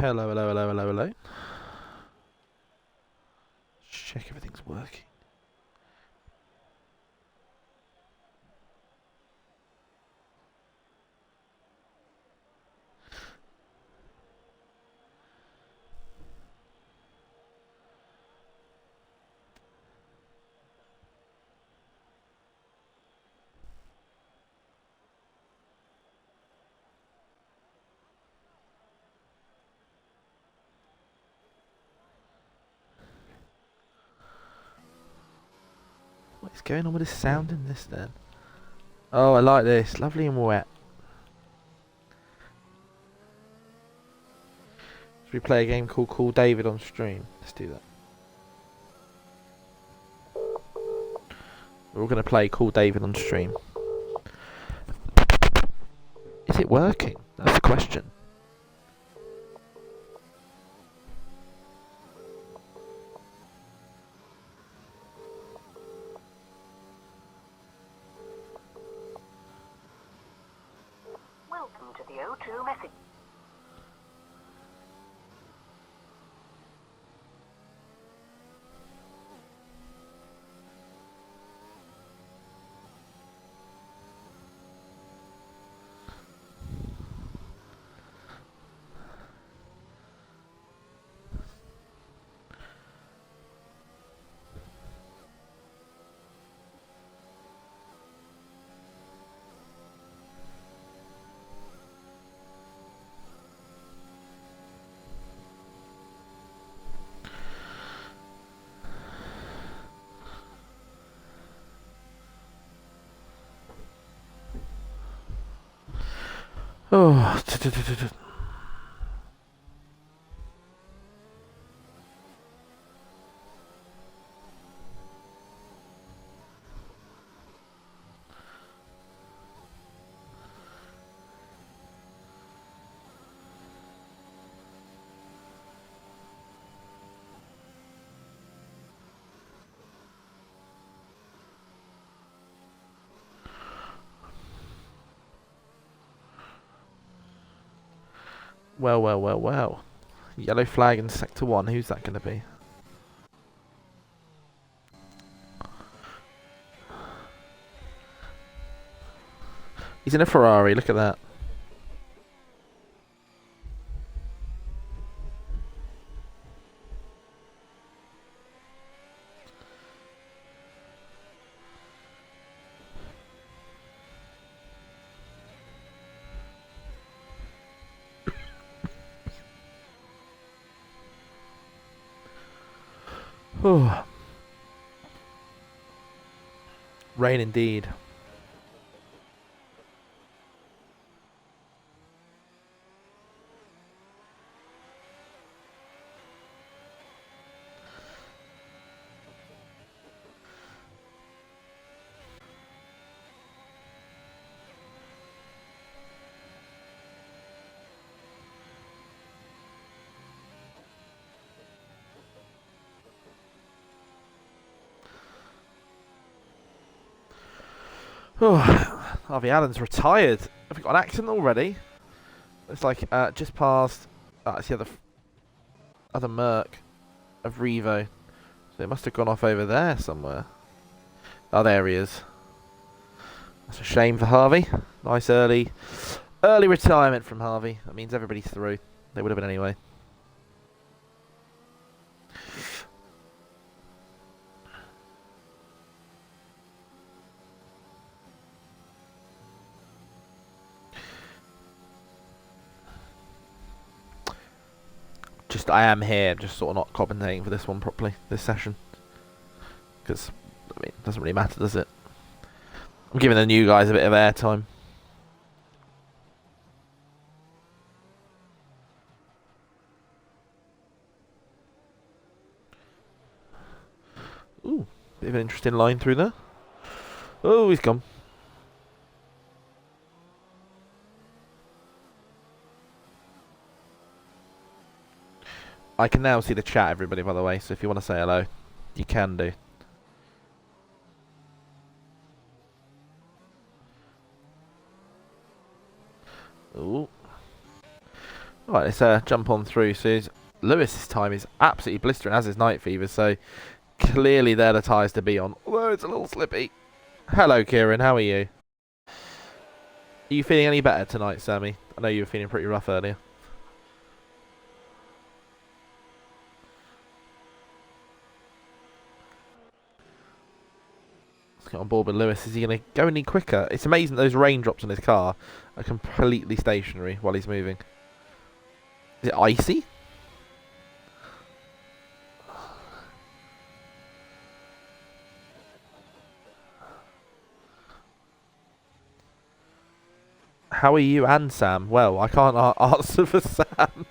Hello, hello, hello, hello, hello. Check everything's working. What is going on with this sound in this then? Oh, I like this. Lovely and wet. Should we play a game called Call David on stream? Let's do that. We're all going to play Call David on stream. Is it working? That's the question. Welcome to the O2 message. Oh. Well, well, well, well. Yellow flag in Sector 1. Who's that going to be? He's in a Ferrari. Look at that. Oh. Rain indeed. Oh, Harvey Allen's retired. Have we got an accident already? It's like just past. It's the other Merc of Revo. So it must have gone off over there somewhere. Oh, there he is. That's a shame for Harvey. Nice early retirement from Harvey. That means everybody's through. They would have been anyway. I am here, just sort of not commentating for this one properly, this session. Because, I mean, it doesn't really matter, does it? I'm giving the new guys a bit of airtime. Ooh, bit of an interesting line through there. Oh, he's gone. I can now see the chat, everybody, by the way, so if you want to say hello, you can do. Ooh. Right, let's jump on through. So Lewis's time is absolutely blistering, as is Night Fever. So clearly they're the tyres to be on. Although it's a little slippy. Hello, Kieran. How are you? Are you feeling any better tonight, Sammy? I know you were feeling pretty rough earlier. Let's get on board with Lewis. Is he going to go any quicker? It's amazing those raindrops on his car are completely stationary while he's moving. Is it icy? How are you and Sam? Well, I can't answer for Sam.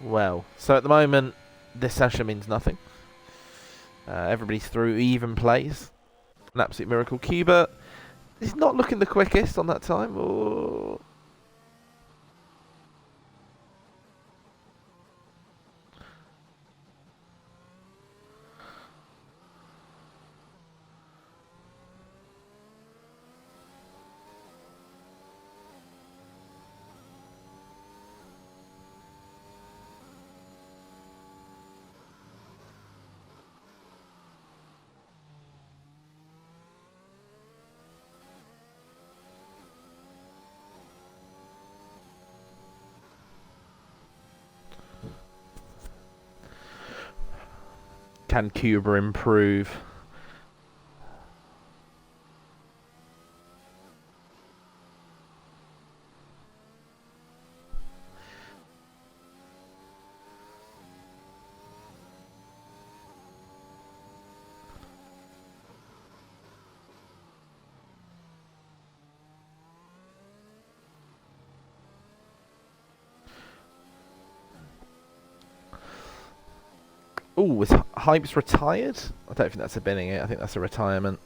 Well, so at the moment, this session means nothing. Everybody's through even plays. An absolute miracle. Cuba is not looking the quickest on that time. Oh. Can Cuba improve? Oh, is Hype's retired? I don't think that's a binning it. I think that's a retirement.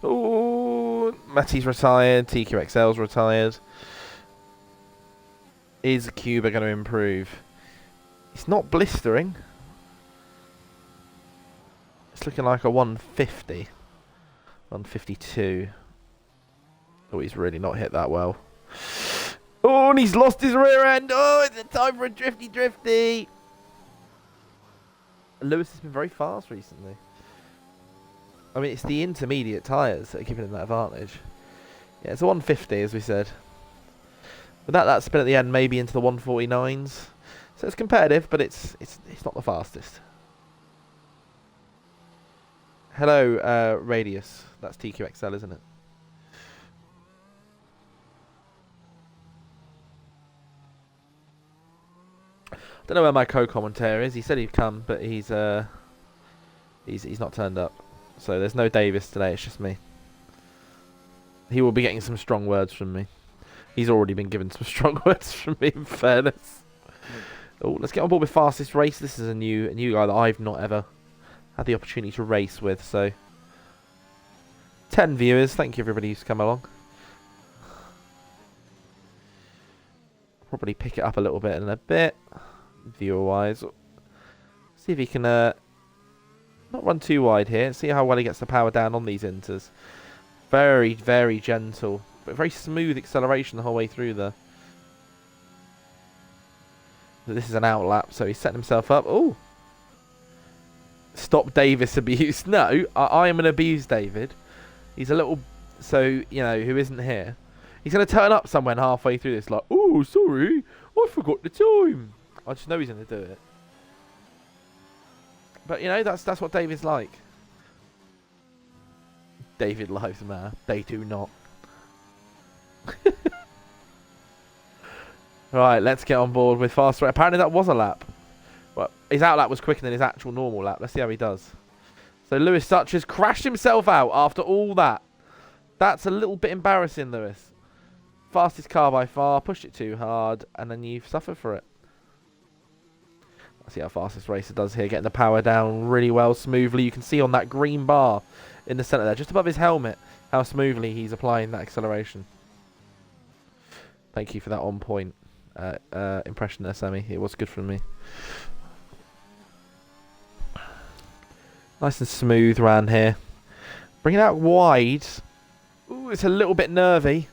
Oh, Matty's retired. TQXL's retired. Is Cuba going to improve? It's not blistering. It's looking like a 150. 152. Oh, he's really not hit that well. Oh, and he's lost his rear end. Oh, it's time for a drifty. Lewis has been very fast recently. I mean, it's the intermediate tyres that are giving him that advantage. Yeah, it's a 150, as we said. But that spin at the end, maybe into the 149s. So it's competitive, but it's not the fastest. Hello, Radius. That's TQXL, isn't it? Don't know where my co-commentator is. He said he'd come, but he's not turned up. So there's no Davis today. It's just me. He will be getting some strong words from me. He's already been given some strong words from me, in fairness. Oh, let's get on board with fastest race. This is a new guy that I've not ever had the opportunity to race with. So 10 viewers. Thank you everybody who's come along. Probably pick it up a little bit in a bit. Viewer-wise, see if he can not run too wide here. See how well he gets the power down on these inters. Very, very gentle, but very smooth acceleration the whole way through there. This is an outlap, so he's setting himself up. Oh, stop Davis abuse. No, I am an abuse David. He's a little, so you know who isn't here. He's going to turn up somewhere halfway through this, like, oh, sorry, I forgot the time. I just know he's going to do it. But, you know, that's what David's like. David lives matter. They do not. Right, let's get on board with fast rate. Apparently that was a lap. Well, his outlap was quicker than his actual normal lap. Let's see how he does. So Lewis Such has crashed himself out after all that. That's a little bit embarrassing, Lewis. Fastest car by far, pushed it too hard, and then you've suffered for it. Let's see how fast this racer does here, getting the power down really well, smoothly. You can see on that green bar in the centre there, just above his helmet, how smoothly he's applying that acceleration. Thank you for that on point impression there, Sammy. It was good from me. Nice and smooth round here. Bring it out wide. Ooh, it's a little bit nervy.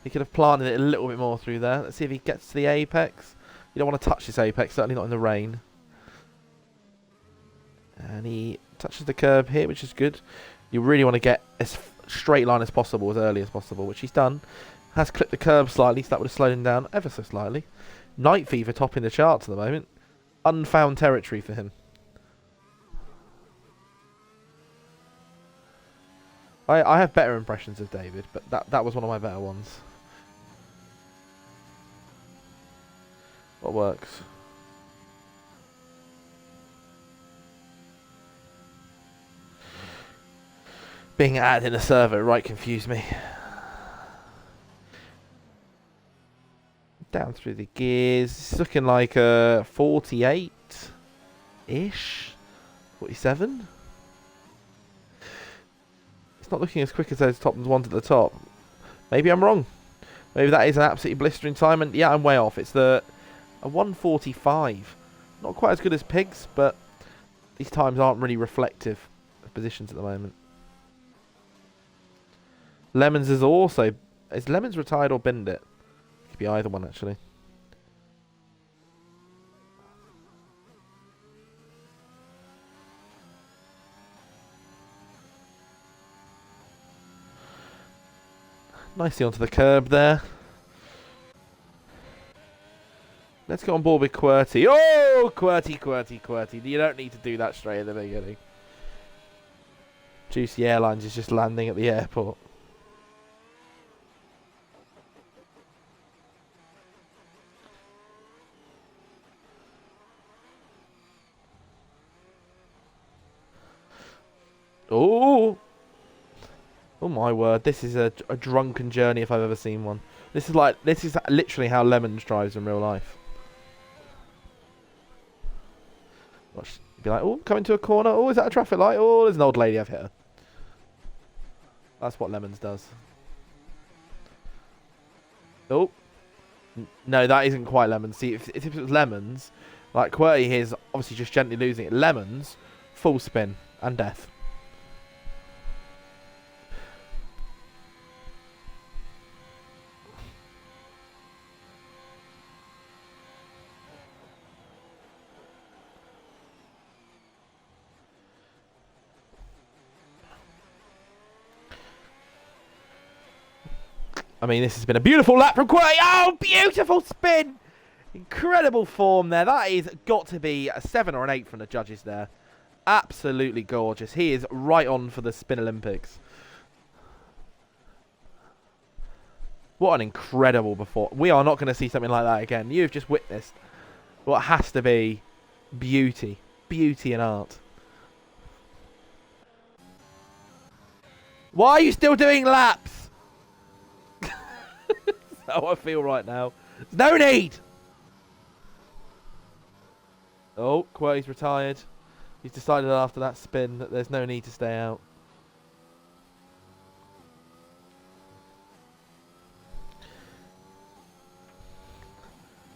He could have planted it a little bit more through there. Let's see if he gets to the apex. You don't want to touch this apex, certainly not in the rain. And he touches the curb here, which is good. You really want to get as straight line as possible, as early as possible, which he's done. Has clipped the curb slightly, so that would have slowed him down ever so slightly. Night Fever topping the charts at the moment. Unfound territory for him. I have better impressions of David, but that was one of my better ones. What works? Being added in a server, right, confused me. Down through the gears. It's looking like a 48-ish? 47? It's not looking as quick as those top ones at the top. Maybe I'm wrong. Maybe that is an absolutely blistering time. And yeah, I'm way off. It's a 145. Not quite as good as Pigs, but these times aren't really reflective of positions at the moment. Lemons is also... Is Lemons retired or binned it? Could be either one, actually. Nicely onto the curb there. Let's get on board with QWERTY. Oh, QWERTY. You don't need to do that straight at the beginning. Juicy Airlines is just landing at the airport. Oh! Oh my word, this is a drunken journey if I've ever seen one. This is literally how Lemons drives in real life. Watch, you'd be like, oh, coming to a corner. Oh, is that a traffic light? Oh, there's an old lady I've hit her. That's what Lemons does. Oh. No, that isn't quite Lemons. See, if it was Lemons, like QWERTY here is obviously just gently losing it. Lemons, full spin and death. I mean, this has been a beautiful lap from QWERTY. Oh, beautiful spin. Incredible form there. That is got to be a 7 or an 8 from the judges there. Absolutely gorgeous. He is right on for the Spin Olympics. What an incredible performance. We are not going to see something like that again. You've just witnessed what has to be beauty. Beauty and art. Why are you still doing laps? That's how I feel right now. There's no need. Oh, QWERTY's retired. He's decided after that spin that there's no need to stay out.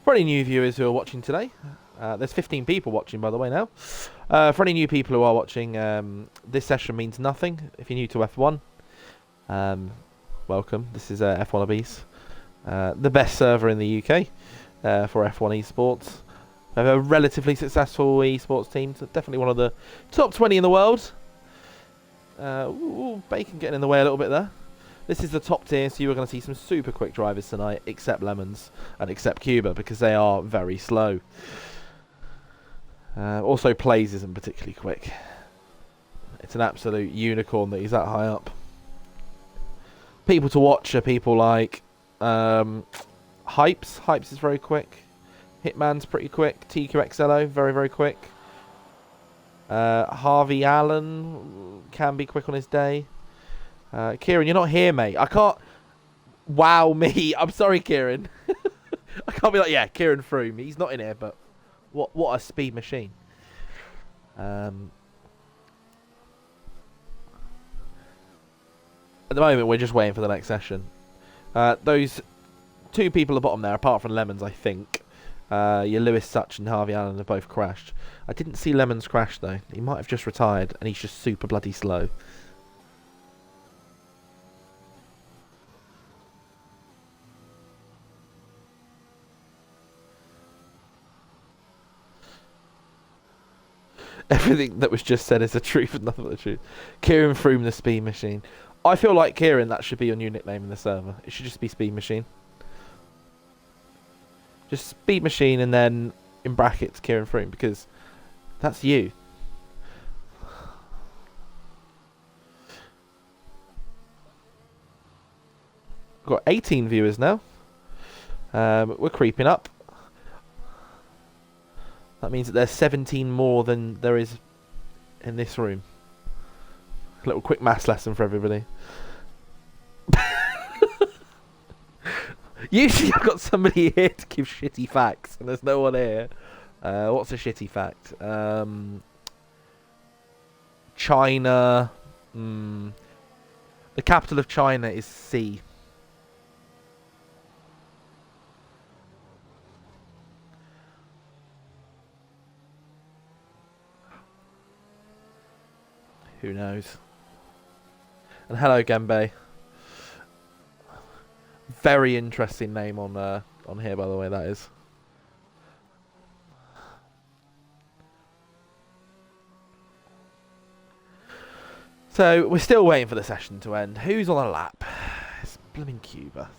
For any new viewers who are watching today, there's 15 people watching, by the way, now. For any new people who are watching, this session means nothing. If you're new to F1, welcome. This is F1ABEEZ, the best server in the UK for F1 esports. We have a relatively successful esports team, so definitely one of the top 20 in the world. Ooh, Bacon getting in the way a little bit there. This is the top tier, so you are going to see some super quick drivers tonight, except Lemons and except Cuba, because they are very slow. Also, Plays isn't particularly quick. It's an absolute unicorn that he's that high up. People to watch are people like Hypes. Hypes is very quick. Hitman's pretty quick. TQXLO, very, very quick. Harvey Allen can be quick on his day. Kieran, you're not here, mate. I can't. Wow, me. I'm sorry, Kieran. I can't be like, yeah, Kieran Froome. He's not in here, but what a speed machine. At the moment, we're just waiting for the next session. Those two people at the bottom there, apart from Lemons, I think, your Lewis Such and Harvey Allen have both crashed. I didn't see Lemons crash, though. He might have just retired, and he's just super bloody slow. Everything that was just said is the truth and nothing but the truth. Kieran Froome, the speed machine. I feel like, Kieran, that should be your new nickname in the server. It should just be Speed Machine. Just Speed Machine and then, in brackets, Kieran Froome, because that's you. We've got 18 viewers now. We're creeping up. That means that there's 17 more than there is in this room. A little quick maths lesson for everybody. Usually I've got somebody here to give shitty facts, and there's no one here. What's a shitty fact? China. The capital of China is C. Who knows? And hello, Gembe. Very interesting name on here, by the way. That is. So we're still waiting for the session to end. Who's on a lap? It's blooming Cuba.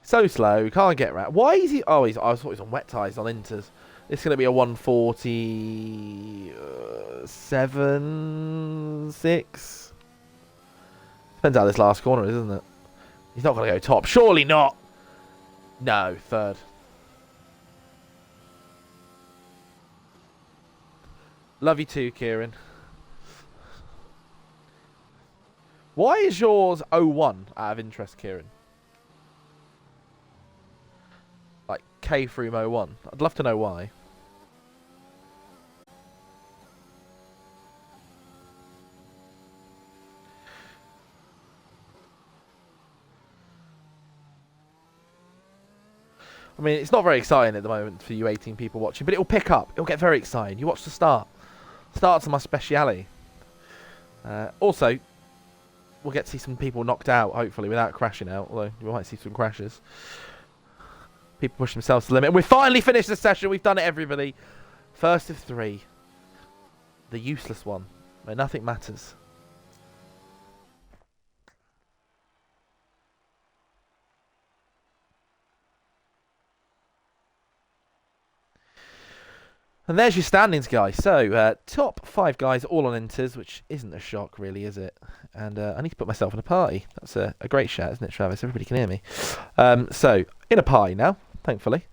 So slow, can't get around. Why is he? Oh, I thought he's on wet tyres on Inters. It's going to be a 147.6. Depends how this last corner is, isn't it? He's not going to go top. Surely not. No, third. Love you too, Kieran. Why is yours 01 out of interest, Kieran? Like K Froome 01. I'd love to know why. I mean, it's not very exciting at the moment for you 18 people watching, but it'll pick up. It'll get very exciting. You watch the start. Starts are my speciality. Also, we'll get to see some people knocked out, hopefully, without crashing out. Although, we might see some crashes. People push themselves to the limit. And we've finally finished the session. We've done it, everybody. First of 3. The useless one, where nothing matters. And there's your standings, guys. So, top 5 guys all on Inters, which isn't a shock, really, is it? And I need to put myself in a party. That's a great shout, isn't it, Travis? Everybody can hear me. So, in a party now, thankfully.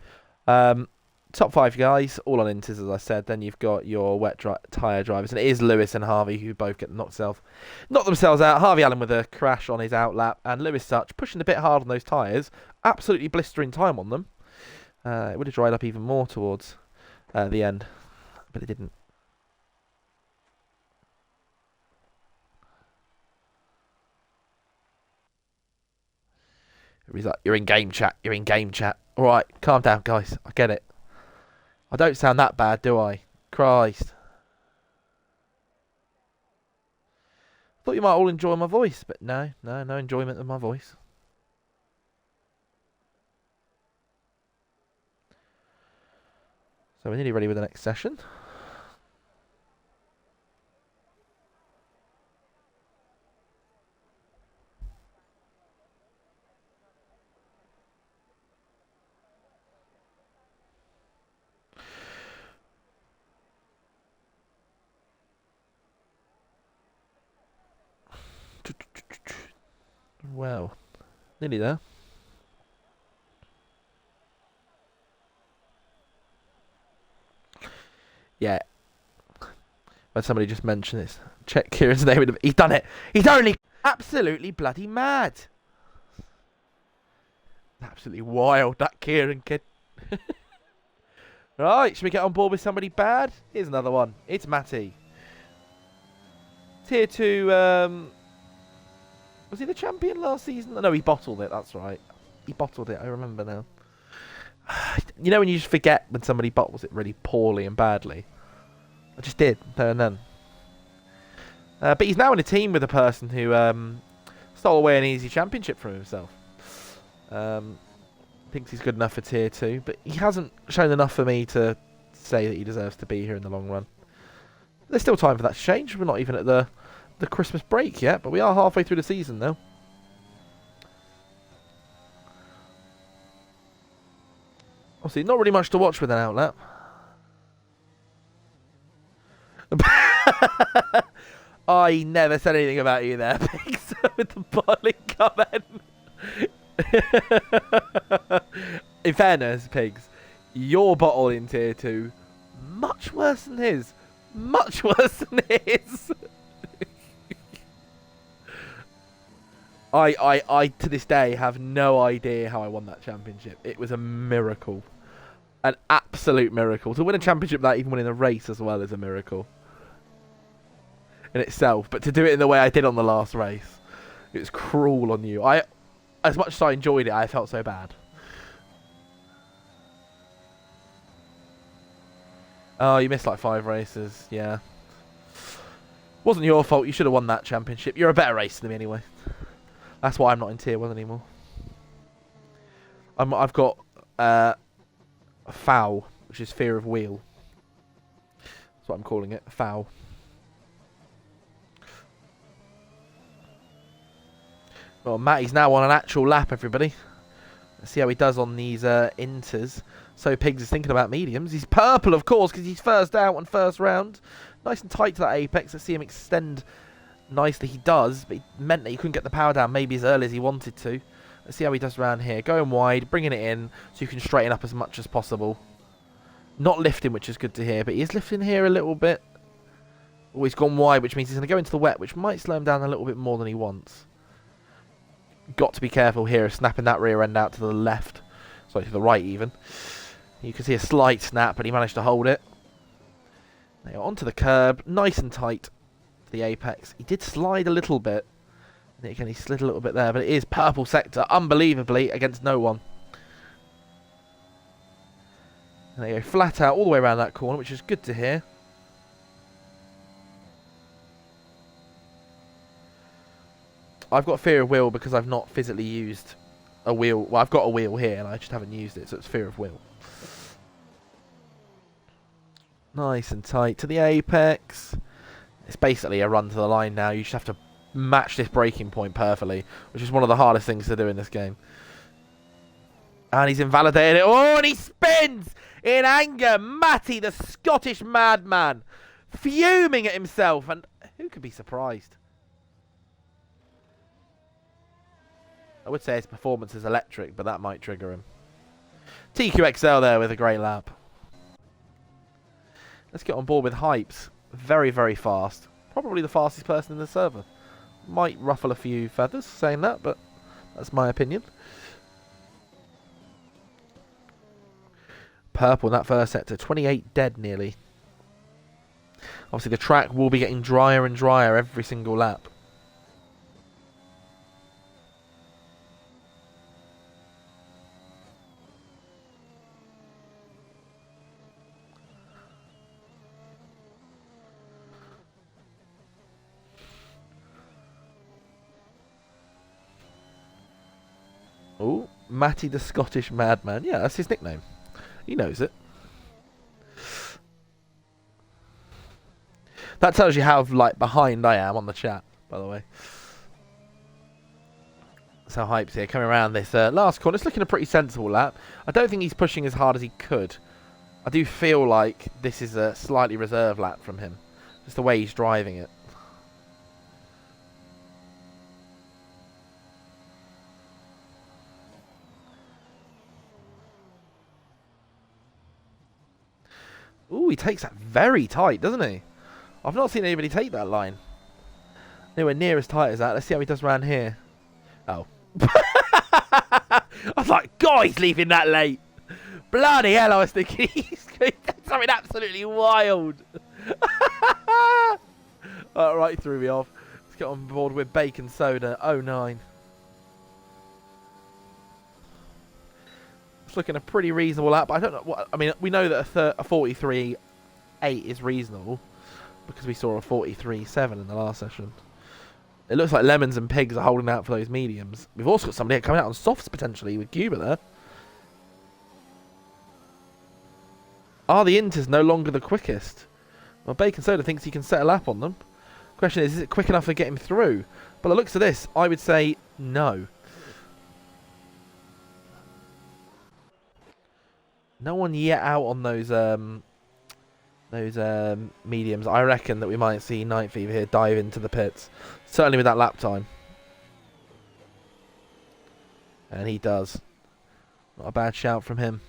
Top 5 guys, all on Inters, as I said. Then you've got your wet tyre drivers. And it is Lewis and Harvey who both get knocked themselves out. Harvey Allen with a crash on his outlap. And Lewis Such pushing a bit hard on those tyres. Absolutely blistering time on them. It would have dried up even more towards the end. But it didn't. He's like, you're in game chat. You're in game chat. All right, calm down, guys. I get it. I don't sound that bad, do I? Christ. Thought you might all enjoy my voice, but no enjoyment of my voice. So we're nearly ready with the next session. Well, nearly there. Yeah. When somebody just mentioned this. Check Kieran's name. He's done it. He's only absolutely bloody mad. Absolutely wild, that Kieran kid. Right, should we get on board with somebody bad? Here's another one. It's Matty. Tier 2, was he the champion last season? No, he bottled it, that's right. He bottled it, I remember now. You know when you just forget when somebody bottles it really poorly and badly? I just did, there and then. But he's now in a team with a person who stole away an easy championship from himself. Thinks he's good enough for tier 2, but he hasn't shown enough for me to say that he deserves to be here in the long run. There's still time for that to change. We're not even at the Christmas break yet, but we are halfway through the season now. Obviously, not really much to watch with an outlet. I never said anything about you there, Pigs, with the bottling comment. In fairness, Pigs, your bottle in tier 2, much worse than his. Much worse than his. I to this day have no idea how I won that championship. It was a miracle. An absolute miracle. To win a championship without even winning a race as well is a miracle in itself. But to do it in the way I did on the last race, it was cruel on you. As much as I enjoyed it, I felt so bad. Oh, you missed like 5 races. Yeah. Wasn't your fault. You should have won that championship. You're a better racer than me anyway. That's why I'm not in tier 1 anymore. I've got foul, which is fear of wheel. That's what I'm calling it. Foul. Well, Matty's now on an actual lap, everybody. Let's see how he does on these inters. So Pigs is thinking about mediums. He's purple, of course, because he's first out on first round. Nice and tight to that apex. Let's see him extend nicely. He does, but it meant that he couldn't get the power down maybe as early as he wanted to. Let's see how he does around here. Going wide, bringing it in, so you can straighten up as much as possible. Not lifting, which is good to hear, but he is lifting here a little bit. Oh, he's gone wide, which means he's going to go into the wet, which might slow him down a little bit more than he wants. Got to be careful here of snapping that rear end out to the left. Sorry, to the right even. You can see a slight snap, but he managed to hold it. Now onto the curb, nice and tight to the apex. He did slide a little bit. And again, he slid a little bit there, but it is purple sector, unbelievably, against no one. And there you go, flat out all the way around that corner, which is good to hear. I've got fear of wheel because I've not physically used a wheel. Well, I've got a wheel here, and I just haven't used it, so it's fear of wheel. Nice and tight to the apex. It's basically a run to the line now. You just have to match this braking point perfectly, which is one of the hardest things to do in this game. And he's invalidated it. Oh, and he spins in anger. Matty, the Scottish madman, fuming at himself. And who could be surprised? I would say his performance is electric, but that might trigger him. TQXL there with a great lap. Let's get on board with Hypes. Very, very fast. Probably the fastest person in the server. Might ruffle a few feathers saying that, but that's my opinion. Purple in that first sector. 28 dead nearly. Obviously the track will be getting drier and drier every single lap. Oh, Matty the Scottish Madman. Yeah, that's his nickname. He knows it. That tells you how like behind I am on the chat, by the way. So Hype's here, coming around this last corner. It's looking a pretty sensible lap. I don't think he's pushing as hard as he could. I do feel like this is a slightly reserved lap from him. Just the way he's driving it. Ooh, he takes that very tight, doesn't he? I've not seen anybody take that line. Nowhere near as tight as that. Let's see how he does round here. Oh. I was like, God, he's leaving that late. Bloody hell, I was thinking he's doing something absolutely wild. Right, threw me off. Let's get on board with Bacon Soda 09. It's looking a pretty reasonable lap. I don't know what. I mean, we know that a 43.8 is reasonable because we saw a 43.7 in the last session. It looks like Lemons and Pigs are holding out for those mediums. We've also got somebody coming out on softs potentially with Cuba there. Are the Inters no longer the quickest? Well, Bacon Soda thinks he can set a lap on them. Question is it quick enough to get him through? But the looks of this, I would say no. No one yet out on those mediums. I reckon that we might see Night Fever here dive into the pits. Certainly with that lap time. And he does. Not a bad shout from him.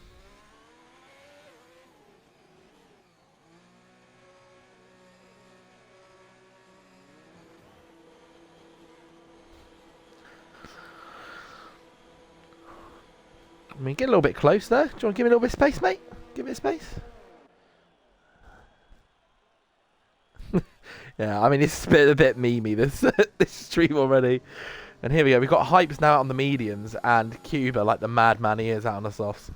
I mean, get a little bit close there. Do you want to give me a little bit of space, mate? Give me a space. Yeah, I mean, it's a bit memey, this this stream already. And here we go. We've got Hypes now out on the mediums and Cuba, like the madman he is, out on the softs.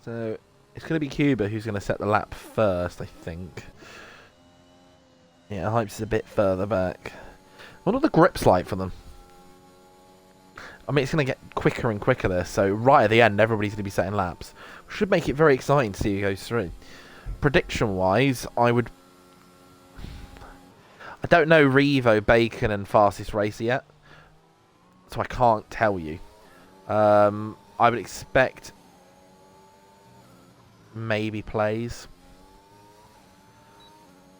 So it's going to be Cuba who's going to set the lap first, I think. Yeah, Hypes is a bit further back. What are the grips like for them? I mean, it's going to get quicker and quicker there, so right at the end, everybody's going to be setting laps. Should make it very exciting to see who goes through. Prediction-wise, I don't know Revo, Bacon, and Fastest Racer yet, so I can't tell you. I would expect maybe Plays.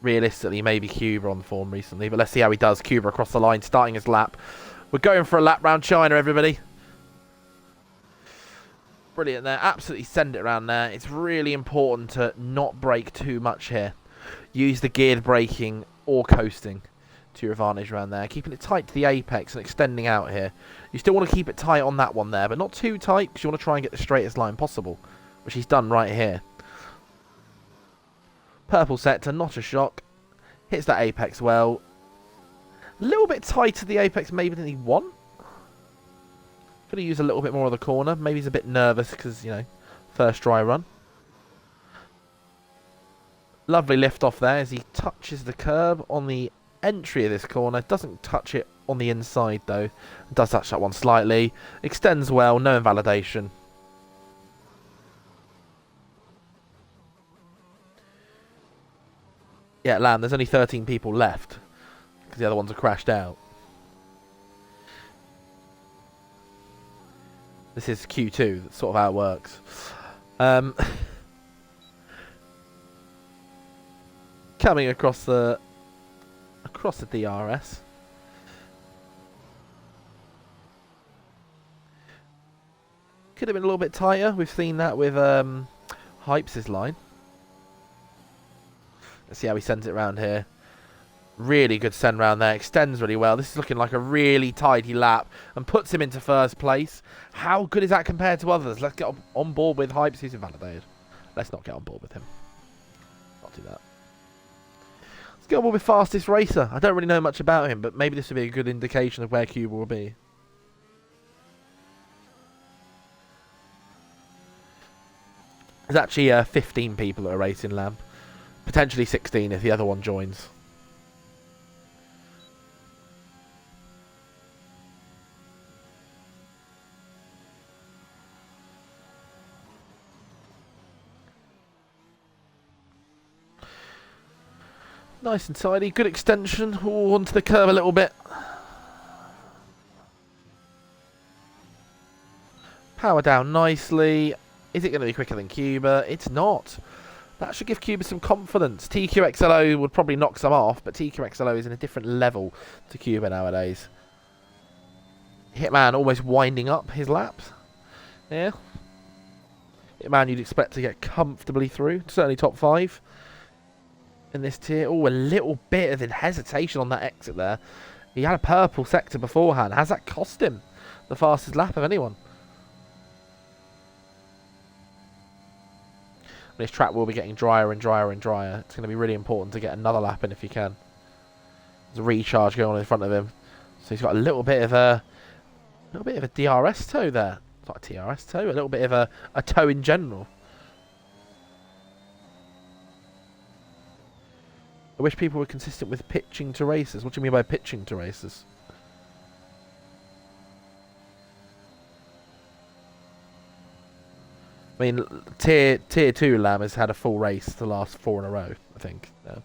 Realistically, maybe Cuba on the form recently, but let's see how he does. Cuba across the line, starting his lap. We're going for a lap round China, everybody. Brilliant there. Absolutely send it around there. It's really important to not brake too much here. Use the geared braking or coasting to your advantage around there. Keeping it tight to the apex and extending out here. You still want to keep it tight on that one there, but not too tight because you want to try and get the straightest line possible, which he's done right here. Purple sector, not a shock. Hits that apex well. A little bit tight to the apex maybe than he want. Could have used a little bit more of the corner. Maybe he's a bit nervous because, you know, first dry run. Lovely lift off there as he touches the curb on the entry of this corner. Doesn't touch it on the inside though. Does touch that one slightly. Extends well, no invalidation. Yeah, Lamb, there's only 13 people left because the other ones are crashed out. This is Q2. That's sort of how it works. Coming across the DRS. Could have been a little bit tighter. We've seen that with Hypes' line. Let's see how he sends it around here. Really good send round there. Extends really well. This is looking like a really tidy lap and puts him into first place. How good is that compared to others? Let's get on board with Hypes. He's invalidated. Let's not get on board with him. Not do that. Let's get on board with Fastest Racer. I don't really know much about him, but maybe this would be a good indication of where Cuba will be. There's actually 15 people that are racing Lamb. Potentially 16 if the other one joins. Nice and tidy. Good extension. Ooh, onto the curve a little bit. Power down nicely. Is it going to be quicker than Cuba? It's not. That should give Cuba some confidence. TQXLO would probably knock some off, but TQXLO is in a different level to Cuba nowadays. Hitman almost winding up his laps. Yeah. Hitman you'd expect to get comfortably through. Certainly top 5 in this tier. Oh, a little bit of hesitation on that exit there. He had a purple sector beforehand. Has that cost him the fastest lap of anyone? This track will be getting drier and drier and drier. It's going to be really important to get another lap in if you can. There's a recharge going on in front of him, so he's got a little bit of a DRS toe there. It's not a TRS toe, a little bit of a toe in general. I wish people were consistent with pitching to races. What do you mean by pitching to races? I mean, tier 2 Lamb has had a full race the last 4 in a row, I think. Yeah.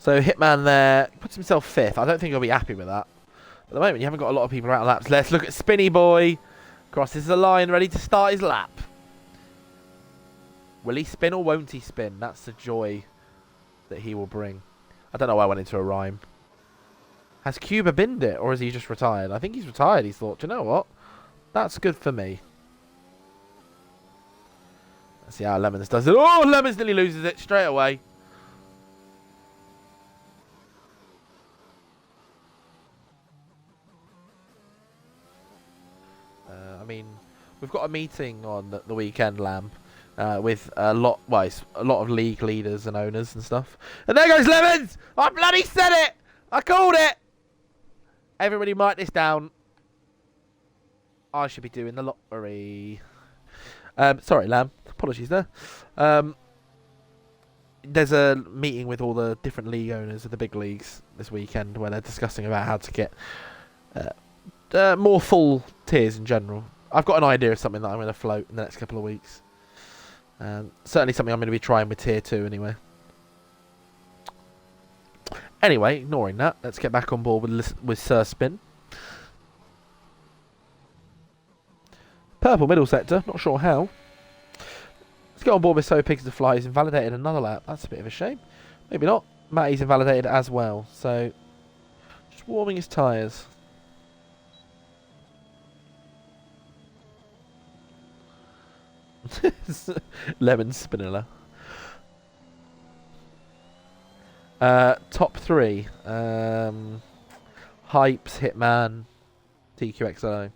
So Hitman there puts himself 5th. I don't think he'll be happy with that. At the moment, you haven't got a lot of people out of laps. Let's look at Spinny Boy. Crosses the line, ready to start his lap. Will he spin or won't he spin? That's the joy that he will bring. I don't know why I went into a rhyme. Has Cuba binned it, or is he just retired? I think he's retired. He's thought, you know what? That's good for me. Let's see how Lemons does it. Oh, Lemons nearly loses it straight away. I mean, we've got a meeting on the weekend, Lamb, with a lot of league leaders and owners and stuff. And there goes Lemons! I bloody said it! I called it! Everybody mark this down. I should be doing the lottery. Sorry, Lamb. Apologies there. There's a meeting with all the different league owners of the big leagues this weekend where they're discussing about how to get more full tiers in general. I've got an idea of something that I'm going to float in the next couple of weeks. Certainly something I'm going to be trying with tier 2 anyway. Anyway, ignoring that, let's get back on board with Sir Spin. Purple middle sector, not sure how. Let's get on board with So Pigs to Fly. He's invalidated another lap. That's a bit of a shame. Maybe not. Matty's invalidated as well. So, just warming his tyres. Lemon Spinella. Top 3. Hypes, Hitman, TQXO.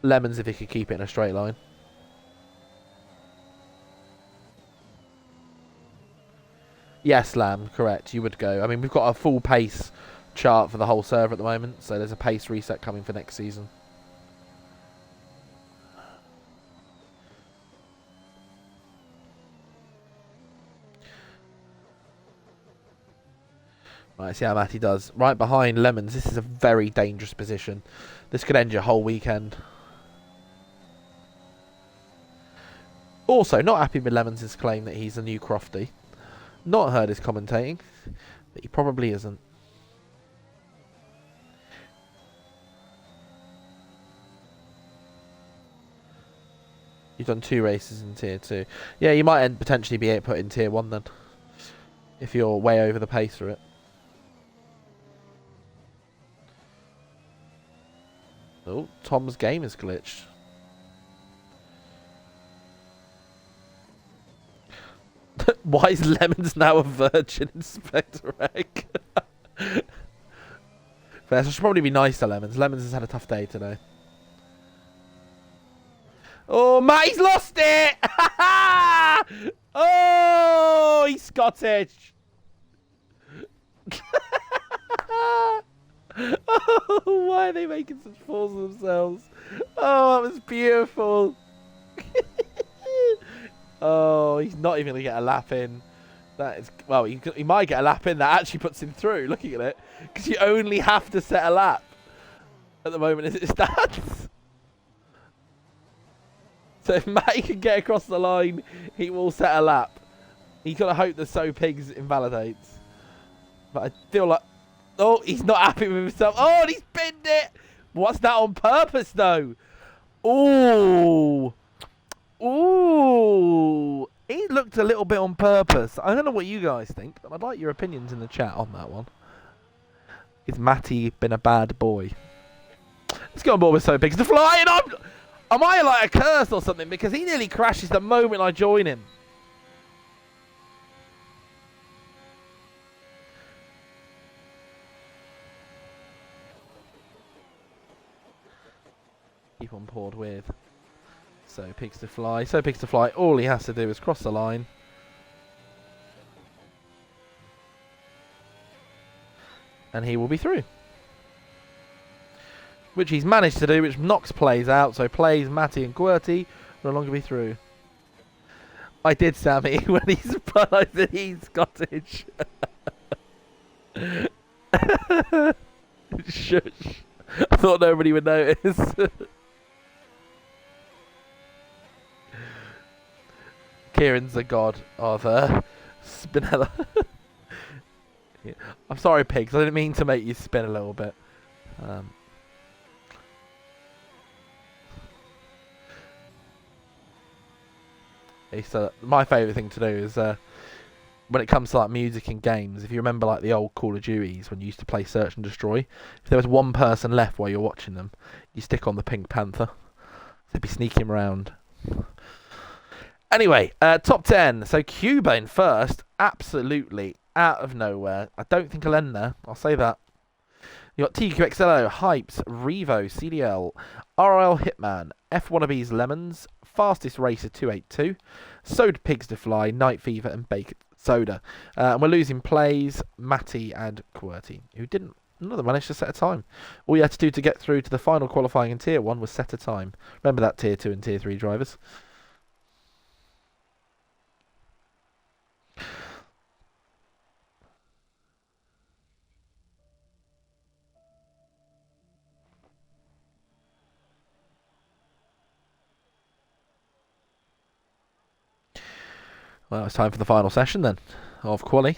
Lemons if he could keep it in a straight line. Yes, Lamb, correct. You would go. I mean, we've got a full pace chart for the whole server at the moment, so there's a pace reset coming for next season. Right, see how Matty does. Right behind Lemons. This is a very dangerous position. This could end your whole weekend. Also, not happy with Lemons' claim that he's a new Crofty. Not heard his commentating, but he probably isn't. You've done 2 races in tier 2. Yeah, you might potentially be put in tier 1 then, if you're way over the pace for it. Oh, Tom's game is glitched. Why is Lemons now a virgin Inspector Egg? Fair, so I should probably be nice to Lemons. Lemons has had a tough day today. Oh, Matty's lost it! Oh, he's Scottish. Oh, why are they making such fools of themselves? Oh, that was beautiful. Oh, he's not even going to get a lap in. That is, well, he might get a lap in. That actually puts him through, looking at it. Because you only have to set a lap at the moment as it stands. So if Matty can get across the line, he will set a lap. He's got to hope the So Pigs invalidates. But I feel like... Oh, he's not happy with himself. Oh, and he's pinned it. What's that on purpose, though? Ooh. Ooh. It looked a little bit on purpose. I don't know what you guys think, but I'd like your opinions in the chat on that one. Is Matty been a bad boy? Let's go on board with So Pigs to Fly, and am I like a curse or something? Because he nearly crashes the moment I join him. Keep on board with So Pigs to Fly. So Pigs to Fly, all he has to do is cross the line. And he will be through. Which he's managed to do, which knocks Plays out. So Plays, Matty and QWERTY will no longer be through. I did, Sammy, when he's put that he's Scottish. Shush. I thought nobody would notice. Kieran's the god of Spinella. Yeah. I'm sorry, Pigs. I didn't mean to make you spin a little bit. My favourite thing to do is when it comes to like music and games. If you remember like the old Call of Duties when you used to play Search and Destroy, if there was one person left while you're watching them, you stick on the Pink Panther. They'd be sneaking around. Anyway, top 10. So Cuba in first, absolutely out of nowhere. I don't think he'll end there. I'll say that. You got TQXLO, Hypes, Revo, CDL, RL Hitman, F1ABEEZ Lemons, Fastest Racer 282, Soda Pigs to Fly, Night Fever, and Baked Soda. And we're losing Plays, Matty, and QWERTY, who didn't manage to set a time. All you had to do to get through to the final qualifying in Tier 1 was set a time. Remember that, Tier 2 and Tier 3 drivers. Well, it's time for the final session then, of Quali.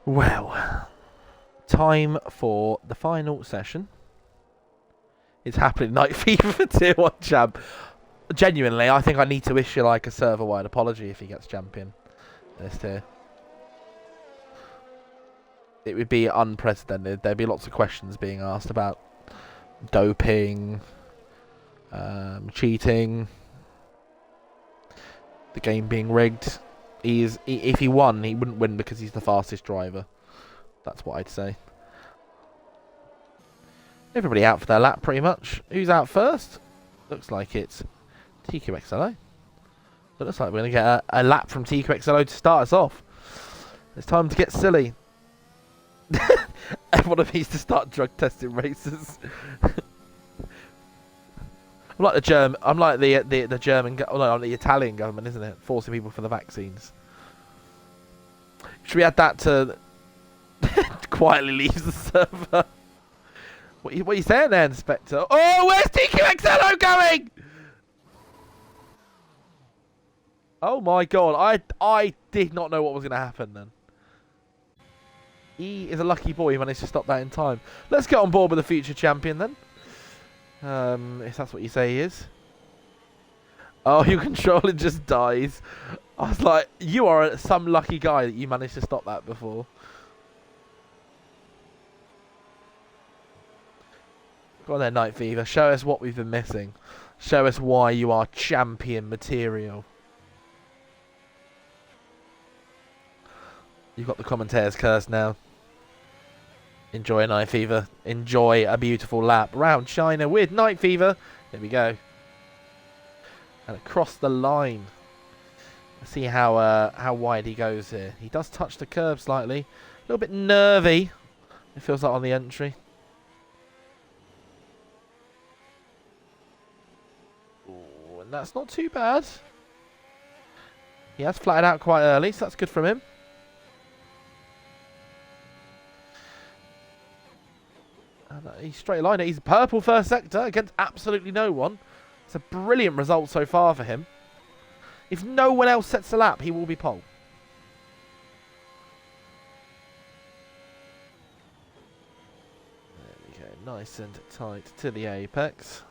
Well, time for the final session. It's happening. Night Fever for Tier 1 champ. Genuinely, I think I need to issue like a server-wide apology if he gets champion in this tier. It would be unprecedented. There'd be lots of questions being asked about doping, cheating, the game being rigged. If he won, he wouldn't win because he's the fastest driver. That's what I'd say. Everybody out for their lap, pretty much. Who's out first? Looks like it's TQXLO. It looks like we're going to get a lap from TQXLO to start us off. It's time to get silly. F1ABEEZ to start drug testing races. I'm like the German. I'm like the German. Oh no, I'm the Italian government, isn't it? Forcing people for the vaccines. Should we add that to quietly leaves the server? What are you saying there, Inspector? Oh, where's TQXLO going? Oh my god, I did not know what was going to happen then. He is a lucky boy. He managed to stop that in time. Let's get on board with the future champion then. If that's what you say he is. Oh, your controller just dies. I was like, you are some lucky guy that you managed to stop that before. Go on there, Night Fever. Show us what we've been missing. Show us why you are champion material. You've got the commentator's curse now. Enjoy Night Fever. Enjoy a beautiful lap round China with Night Fever. There we go. And across the line. Let's see how wide he goes here. He does touch the curb slightly. A little bit nervy. It feels like on the entry. Ooh, and that's not too bad. He has flatted out quite early, so that's good from him. And he's straight line. He's purple first sector against absolutely no one. It's a brilliant result so far for him. If no one else sets the lap, he will be pole. There we go. Nice and tight to the apex.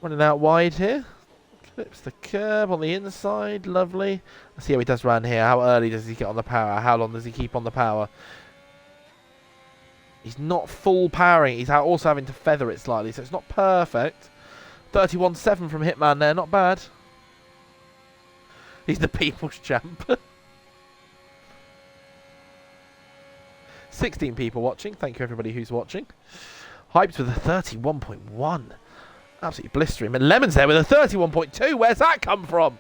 Running out wide here. Clips the curb on the inside. Lovely. Let's see how he does round here. How early does he get on the power? How long does he keep on the power? He's not full powering. He's also having to feather it slightly, so it's not perfect. 31.7 from Hitman there. Not bad. He's the people's champ. 16 people watching. Thank you, everybody who's watching. Hyped with a 31.1. Absolutely blistering. And Lemon's there with a 31.2. Where's that come from?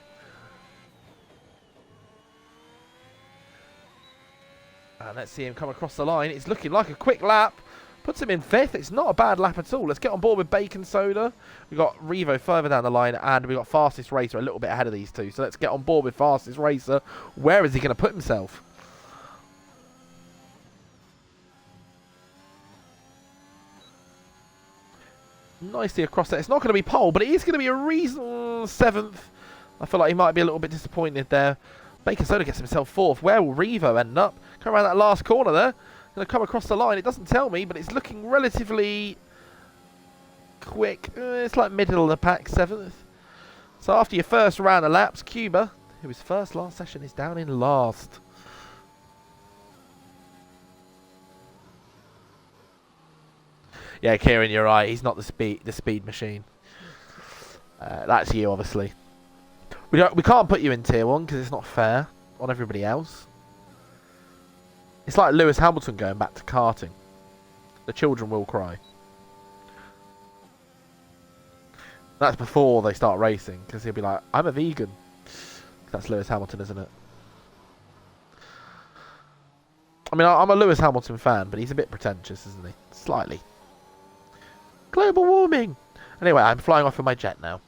And let's see him come across the line. It's looking like a quick lap. Puts him in 5th. It's not a bad lap at all. Let's get on board with Bacon Soda. We've got Revo further down the line. And we've got Fastest Racer a little bit ahead of these two. So let's get on board with Fastest Racer. Where is he going to put himself? Nicely across there. It's not going to be pole, but it is going to be a reasonable 7th. I feel like he might be a little bit disappointed there. Bacon Soda gets himself 4th. Where will Revo end up? Come around that last corner there. Going to come across the line. It doesn't tell me, but it's looking relatively quick. It's like middle of the pack, 7th. So after your first round of laps, Cuba, who was first last session, is down in last. Yeah, Kieran, you're right. He's not the speed machine. That's you, obviously. We can't put you in tier 1 because it's not fair on everybody else. It's like Lewis Hamilton going back to karting. The children will cry. That's before they start racing, because he'll be like, I'm a vegan. That's Lewis Hamilton, isn't it? I mean, I'm a Lewis Hamilton fan, but he's a bit pretentious, isn't he? Slightly. Global warming! Anyway, I'm flying off in my jet now.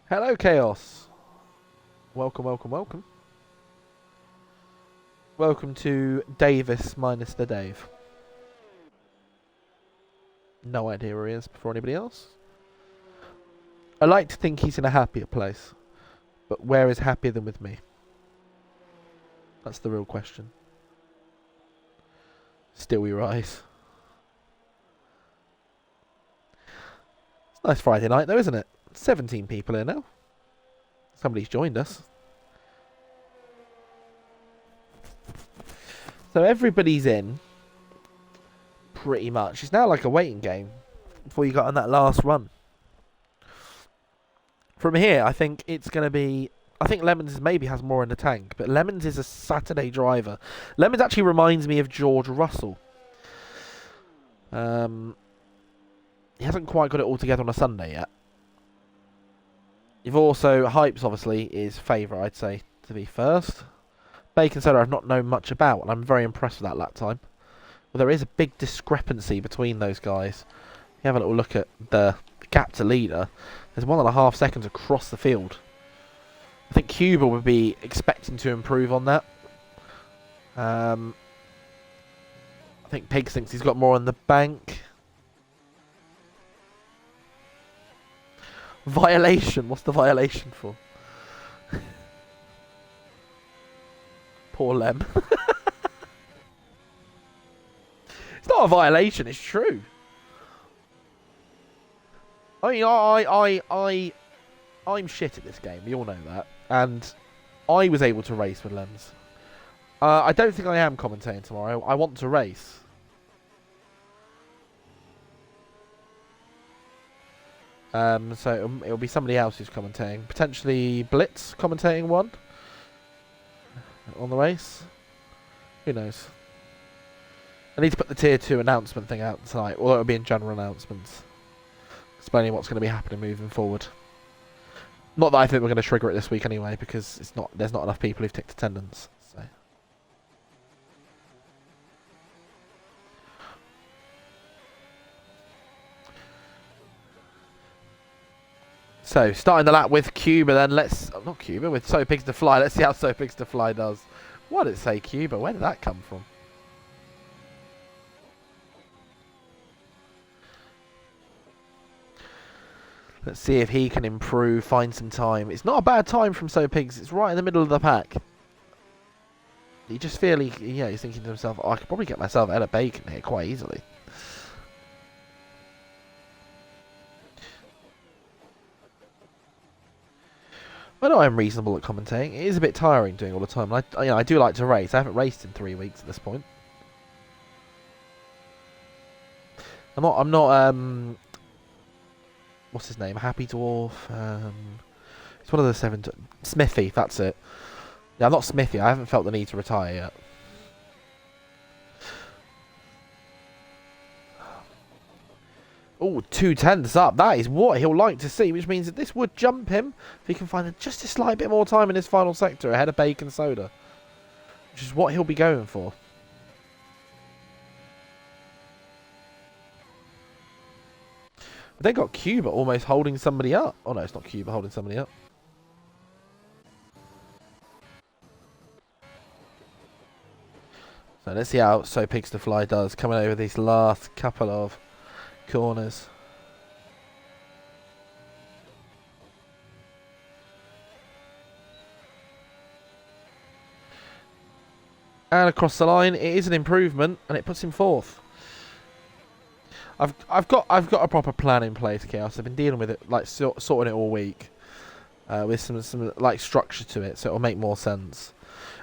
Hello, Chaos. Welcome, welcome, welcome. Welcome to Davis minus the Dave. No idea where he is before anybody else. I like to think he's in a happier place. But where is happier than with me? That's the real question. Still we rise. It's a nice Friday night though, isn't it? 17 people here now. Somebody's joined us. So everybody's in. Pretty much. It's now like a waiting game before you got on that last run. From here, I think it's going to be... I think Lemons maybe has more in the tank, but Lemons is a Saturday driver. Lemons actually reminds me of George Russell. He hasn't quite got it all together on a Sunday yet. You've also... Hypes, obviously, is favourite, I'd say, to be first. Bacon Soda I've not known much about, and I'm very impressed with that lap time. Well, there is a big discrepancy between those guys. You have a little look at the gap to leader. There's 1.5 seconds across the field. I think Cuba would be expecting to improve on that. I think Pigs thinks he's got more in the bank. Violation. What's the violation for? Poor Lem. It's not a violation, it's true. I mean, I'm shit at this game. We all know that. And I was able to race with Lems. I don't think I am commentating tomorrow. I want to race. So it'll be somebody else who's commentating. Potentially Blitz commentating one on the race. Who knows? I need to put the tier 2 announcement thing out tonight, although it'll be in general announcements, explaining what's going to be happening moving forward. Not that I think we're going to trigger it this week anyway, because there's not enough people who've ticked attendance. So starting the lap with Cuba, then not Cuba, with So Pigs to Fly. Let's see how So Pigs to Fly does. Why did it say Cuba? Where did that come from? Let's see if he can improve, find some time. It's not a bad time from So Pigs. It's right in the middle of the pack. You just feel he's thinking to himself, oh, I could probably get myself out of bacon here quite easily. I know I'm reasonable at commentating. It is a bit tiring doing all the time. I do like to race. I haven't raced in 3 weeks at this point. I'm not what's his name? Happy Dwarf. It's one of the 7. Smithy, that's it. Yeah, I'm not Smithy. I haven't felt the need to retire yet. Oh, 2/10 up. That is what he'll like to see, which means that this would jump him if he can find just a slight bit more time in his final sector ahead of Bacon Soda, which is what he'll be going for. But they got Cuba almost holding somebody up. Oh no, it's not Cuba holding somebody up. So let's see how So Pigs to Fly does coming over these last couple of corners. And across the line, it is an improvement, and it puts him 4th. I've got a proper plan in place, Chaos. I've been dealing with it, like sorting it all week, with some like structure to it, so it'll make more sense.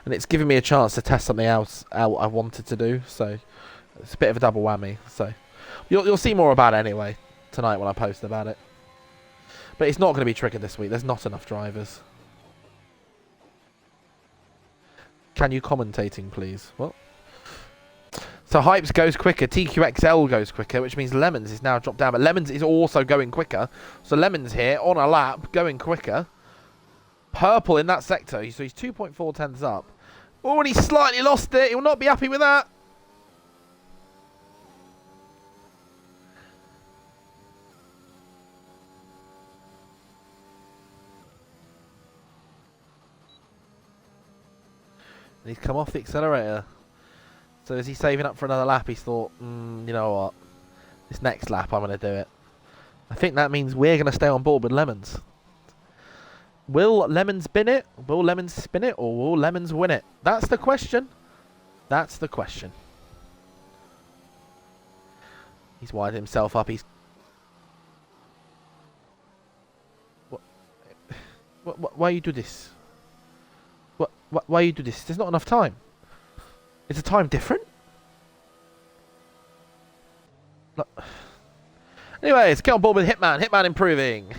And it's giving me a chance to test something else out I wanted to do, so it's a bit of a double whammy. So you'll see more about it anyway tonight when I post about it. But it's not going to be triggered this week. There's not enough drivers. Can you commentating, please? What? So Hypes goes quicker, TQXL goes quicker, which means Lemons is now dropped down. But Lemons is also going quicker. So Lemons here on a lap, going quicker. Purple in that sector, so he's 2.4 tenths up. Oh, and he slightly lost it. He'll not be happy with that. And he's come off the accelerator. So is he saving up for another lap? He's thought, you know what? This next lap, I'm going to do it. I think that means we're going to stay on board with Lemons. Will Lemons bin it? Will Lemons spin it? Or will Lemons win it? That's the question. That's the question. He's wired himself up. He's... Why you do this? Why you do this? There's not enough time. Is the time different? No. Anyway, let's get on board with Hitman. Hitman improving.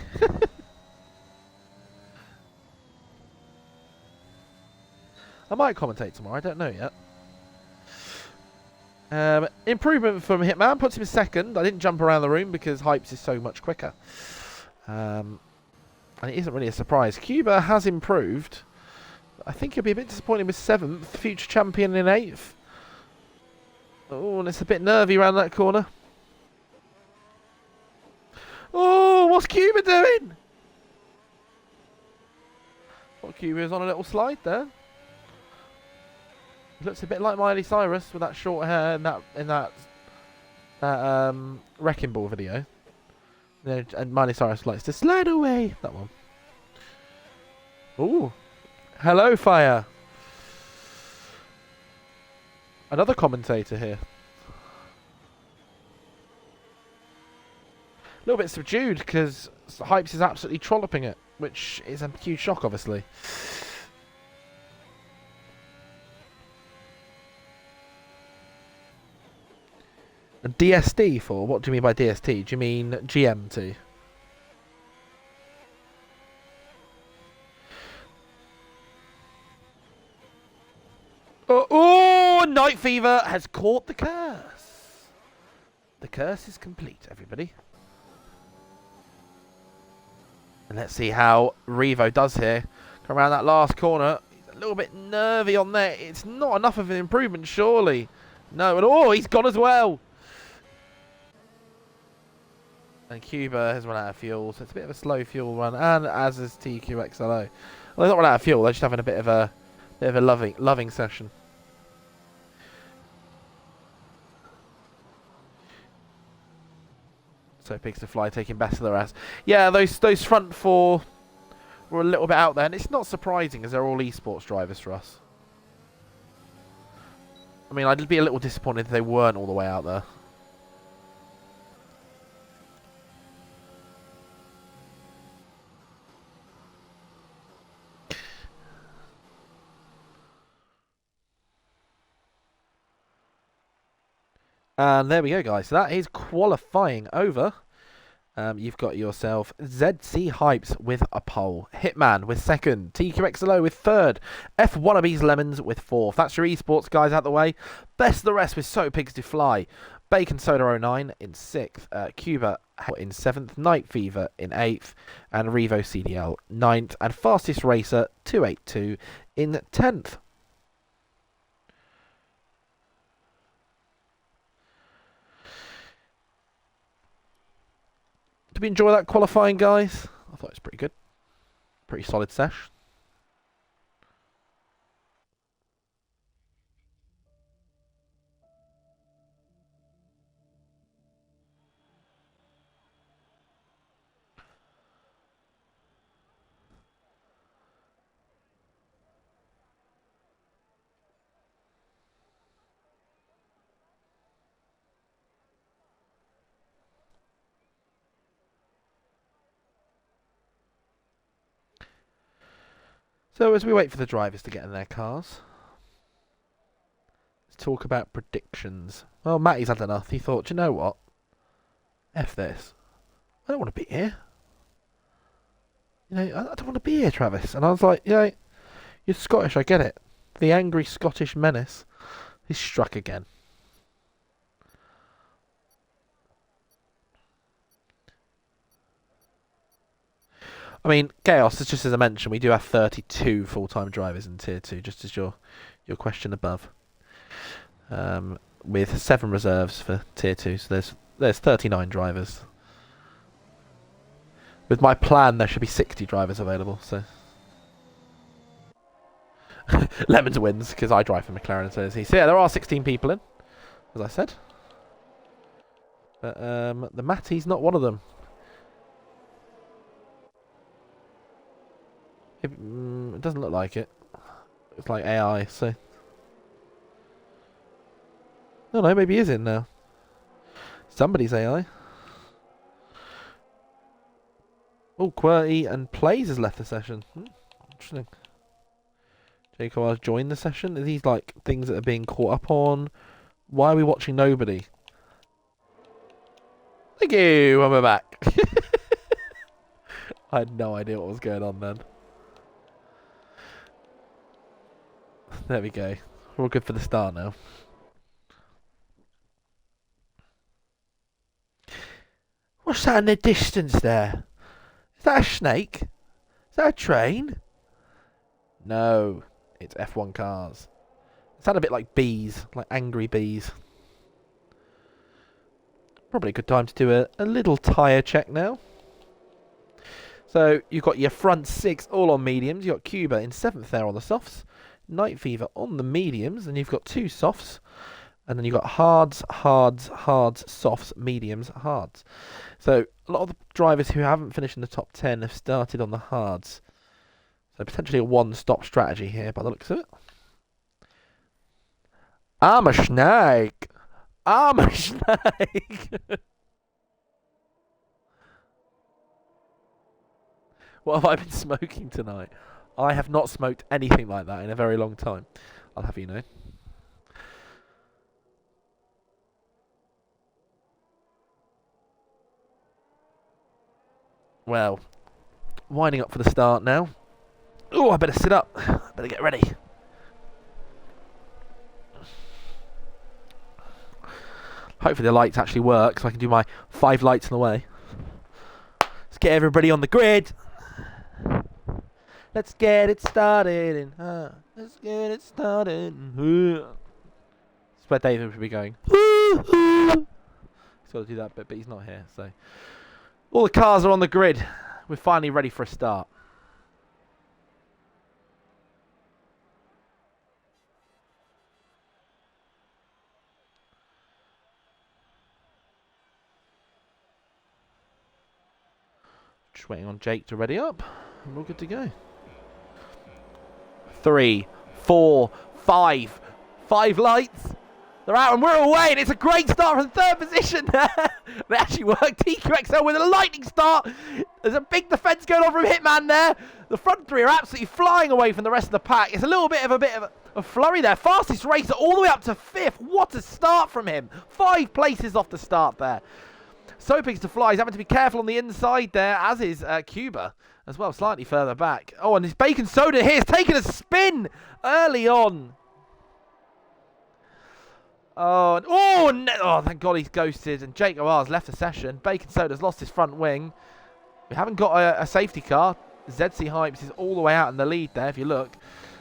I might commentate tomorrow. I don't know yet. Improvement from Hitman puts him 2nd. I didn't jump around the room because Hypes is so much quicker. And it isn't really a surprise. Cuba has improved. I think he'll be a bit disappointed with 7th. Future champion in 8th. Oh, and it's a bit nervy around that corner. Oh, what's Cuba doing? Well, Cuba is on a little slide there. He looks a bit like Miley Cyrus with that short hair in that Wrecking Ball video. And Miley Cyrus likes to slide away. That one. Ooh. Hello, Fire. Another commentator here. A little bit subdued because Hypes is absolutely trolloping it, which is a huge shock, obviously. DSD for? What do you mean by DST? Do you mean GMT? Night Fever has caught the curse. The curse is complete, everybody. And let's see how Revo does here. Come around that last corner. He's a little bit nervy on there. It's not enough of an improvement, surely. No, and oh, he's gone as well. And Cuba has run out of fuel, so it's a bit of a slow fuel run, and as is TQXLO. Well, they're not run out of fuel; they're just having a bit of a loving session. So Pigs to Fly taking best of the rest. Yeah, those front four were a little bit out there, and it's not surprising as they're all esports drivers for us. I mean, I'd be a little disappointed if they weren't all the way out there. And there we go, guys. So that is qualifying over. You've got yourself ZC Hypes with a pole, Hitman with second, TQXLO with third, F1ABEEZ Lemons with fourth. That's your esports guys out the way. Best of the rest with So Pigs to Fly, Bacon Soda 09 in sixth, Cuba in seventh, Night Fever in eighth, and Revo CDL ninth, and Fastest Racer 282 in 10th. Did we enjoy that qualifying, guys? I thought it was pretty good. Pretty solid sesh. So as we wait for the drivers to get in their cars, let's talk about predictions. Well, Matty's had enough. He thought, do you know what? F this. I don't want to be here. You know, I don't want to be here, Travis. And I was like, yeah, you're Scottish, I get it. The angry Scottish menace is struck again. I mean, Chaos, just as I mentioned, we do have 32 full-time drivers in Tier 2, just as your question above. With 7 reserves for Tier 2, so there's 39 drivers. With my plan, there should be 60 drivers available, so... Lemons wins, because I drive for McLaren, so yeah, there are 16 people in, as I said. But the Matty's not one of them. It doesn't look like it. It's like AI, so... Oh no, maybe he is in now. Somebody's AI. Oh, QWERTY and Plays has left the session. Interesting. Jacob has joined the session. Are these like things that are being caught up on? Why are we watching nobody? Thank you, and we're back. I had no idea what was going on then. There we go. We're all good for the start now. What's that in the distance there? Is that a snake? Is that a train? No, it's F1 cars. It sounded a bit like bees, like angry bees. Probably a good time to do a little tyre check now. So you've got your front 6 all on mediums. You've got Cuba in 7th there on the softs. Night Fever on the mediums, and you've got 2 softs. And then you've got hards, softs, mediums, hards. So a lot of the drivers who haven't finished in the top 10 have started on the hards. So potentially a one-stop strategy here by the looks of it. I'm a snake. I'm a snake. What have I been smoking tonight? I have not smoked anything like that in a very long time. I'll have you know. Well, winding up for the start now. Oh, I better sit up. I better get ready. Hopefully the lights actually work so I can do my 5 lights on the way. Let's get everybody on the grid. Let's get it started. Let's get it started. That's where David would be going. He's got to do that bit, but he's not here. So all the cars are on the grid. We're finally ready for a start. Just waiting on Jake to ready up. And we're all good to go. 3, 4, 5. 5 lights. They're out and we're away. And it's a great start from 3rd position. They actually worked. TQXL with a lightning start. There's a big defence going on from Hitman there. The front 3 are absolutely flying away from the rest of the pack. It's a little bit of a flurry there. Fastest racer all the way up to 5th. What a start from him. 5 places off the start there. Soapix to fly. He's having to be careful on the inside there, as is Cuba as well, slightly further back. Oh, and his Bacon Soda here is taking a spin early on. Oh, thank God he's ghosted. And Jake Oar's left the session. Bacon Soda's lost his front wing. We haven't got a safety car. ZC Hypes is all the way out in the lead there, if you look.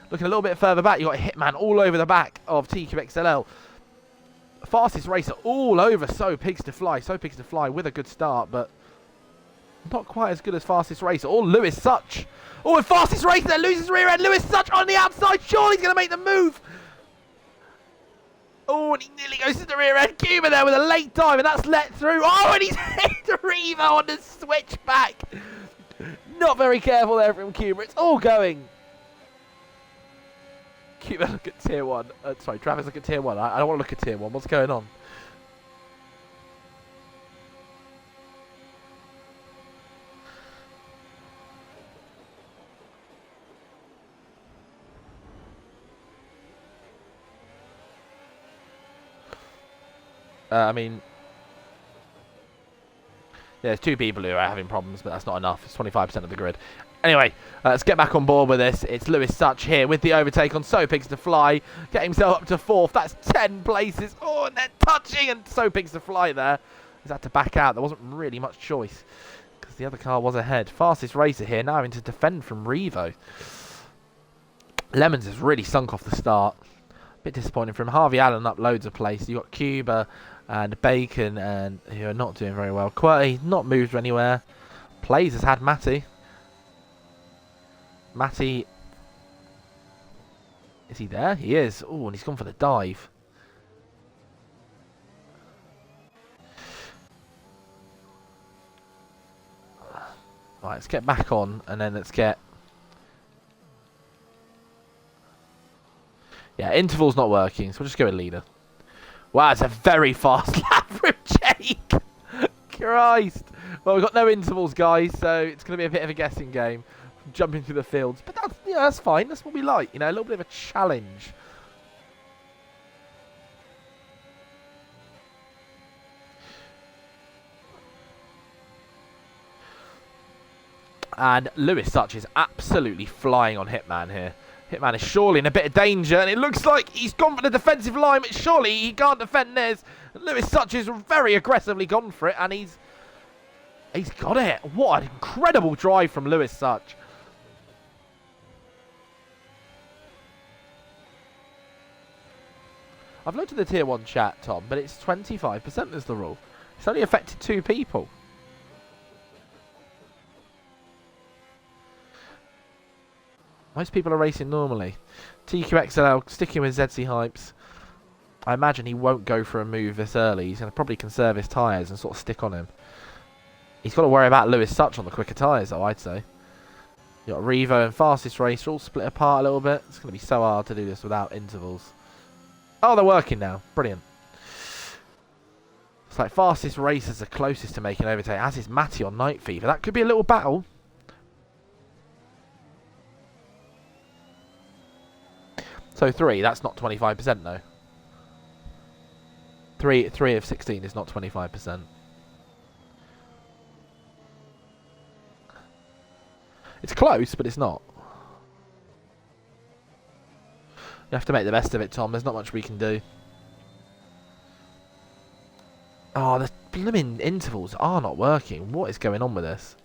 Looking a little bit further back, you've got Hitman all over the back of TQXLL. Fastest racer all over Pigs to Fly with a good start, but not quite as good as Fastest Racer. Or Lewis Such. Oh, and Fastest Racer there loses rear end. Lewis Such on the outside. Surely he's going to make the move. Oh, and he nearly goes to the rear end. Cuba there with a late time, and that's let through. Oh, and he's hit Revo on the switchback. Not very careful there from Cuba. It's all going. Cuba, look at tier 1. Sorry, Travis, look at tier 1. I don't want to look at tier 1. What's going on? I mean, yeah, there's 2 people who are having problems, but that's not enough. It's 25% of the grid. Anyway, let's get back on board with this. It's Lewis Such here with the overtake on Pigs to Fly. Get himself up to 4th. That's 10 places. Oh, and they're touching, and Pigs to Fly there. He's had to back out. There wasn't really much choice because the other car was ahead. Fastest racer here now having to defend from Revo. Lemons has really sunk off the start. Bit disappointing from Harvey Allen up loads of place. You've got Cuba and Bacon and who are not doing very well. QWERTY not moved anywhere. Plays has had Matty. Matty, is he there? He is. Oh, and he's gone for the dive. Right, let's get back on and then let's get... Yeah, interval's not working, so we'll just go with leader. Wow, it's a very fast lap from Jake. Christ. Well, we've got no intervals, guys, so it's going to be a bit of a guessing game. Jumping through the fields. But that's, that's fine. That's what we like. You know, a little bit of a challenge. And Lewis Such is absolutely flying on Hitman here. Hitman is surely in a bit of danger, and it looks like he's gone for the defensive line, but surely he can't defend this. Lewis Such is very aggressively gone for it, and he's got it. What an incredible drive from Lewis Such. I've looked at the tier 1 chat, Tom, but it's 25% is the rule. It's only affected 2 people. Most people are racing normally. TQXLL sticking with ZC Hypes. I imagine he won't go for a move this early. He's going to probably conserve his tyres and sort of stick on him. He's got to worry about Lewis Such on the quicker tyres, though, I'd say. You've got Revo and Fastest Racer all split apart a little bit. It's going to be so hard to do this without intervals. Oh, they're working now. Brilliant. It's like Fastest Racer's the closest to making overtake, as is Matty on Night Fever. That could be a little battle. So 3, that's not 25% though. 3 of 16 is not 25%. It's close, but it's not. You have to make the best of it, Tom. There's not much we can do. Oh, the blooming intervals are not working. What is going on with this?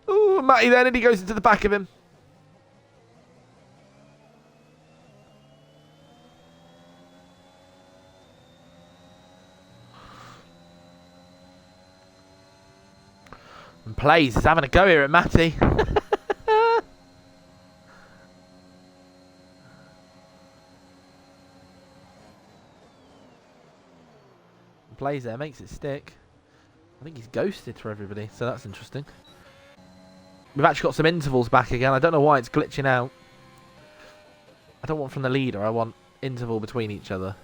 Ooh, Matty then, and he goes into the back of him. And Plays is having a go here at Matty. Plays there, makes it stick. I think he's ghosted for everybody, so that's interesting. We've actually got some intervals back again. I don't know why it's glitching out. I don't want from the leader. I want interval between each other.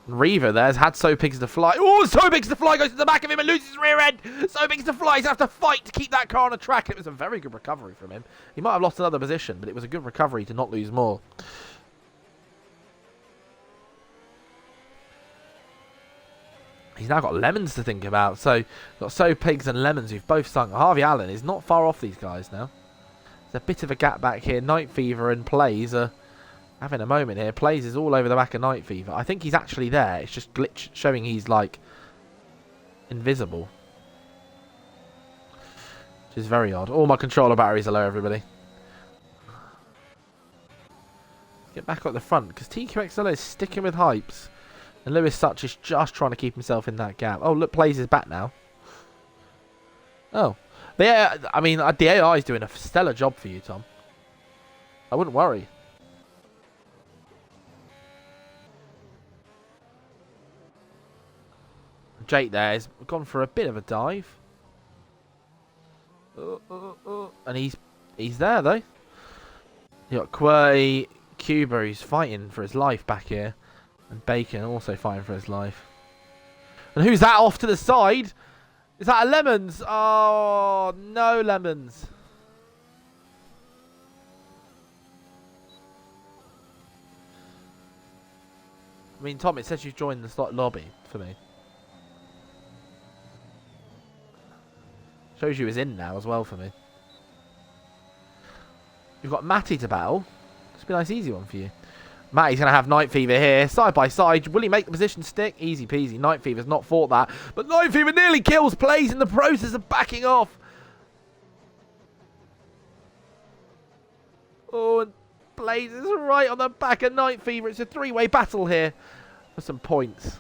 And Reaver there has had So Pigs to Fly. Oh, So Pigs to Fly goes to the back of him and loses his rear end. So Pigs to Fly. He's have to fight to keep that car on the track. And it was a very good recovery from him. He might have lost another position, but it was a good recovery to not lose more. He's now got Lemons to think about. So, got So Pigs and Lemons who've both sunk. Harvey Allen is not far off these guys now. There's a bit of a gap back here. Night Fever and Plays are having a moment here. Plays is all over the back of Night Fever. I think he's actually there. It's just glitch showing he's like invisible. Which is very odd. All my controller batteries are low, everybody. Get back at the front because TQXLO is sticking with Hypes. And Lewis Such is just trying to keep himself in that gap. Oh, look, Plays is back now. Oh. Yeah, I mean, the AI is doing a stellar job for you, Tom. I wouldn't worry. Jake there has gone for a bit of a dive. And he's there, though. You got QWERTY, Cuba, who's fighting for his life back here. And Bacon also fighting for his life. And who's that off to the side? Is that a Lemons? Oh, no Lemons. I mean, Tom, it says you've joined the slot lobby for me. Shows you is in now as well for me. You've got Matty to battle. It's been a nice easy one for you. Matty's going to have Night Fever here. Side by side. Will he make the position stick? Easy peasy. Night Fever's not fought that. But Night Fever nearly kills Plays in the process of backing off. Oh, and Plays is right on the back of Night Fever. It's a three-way battle here for some points.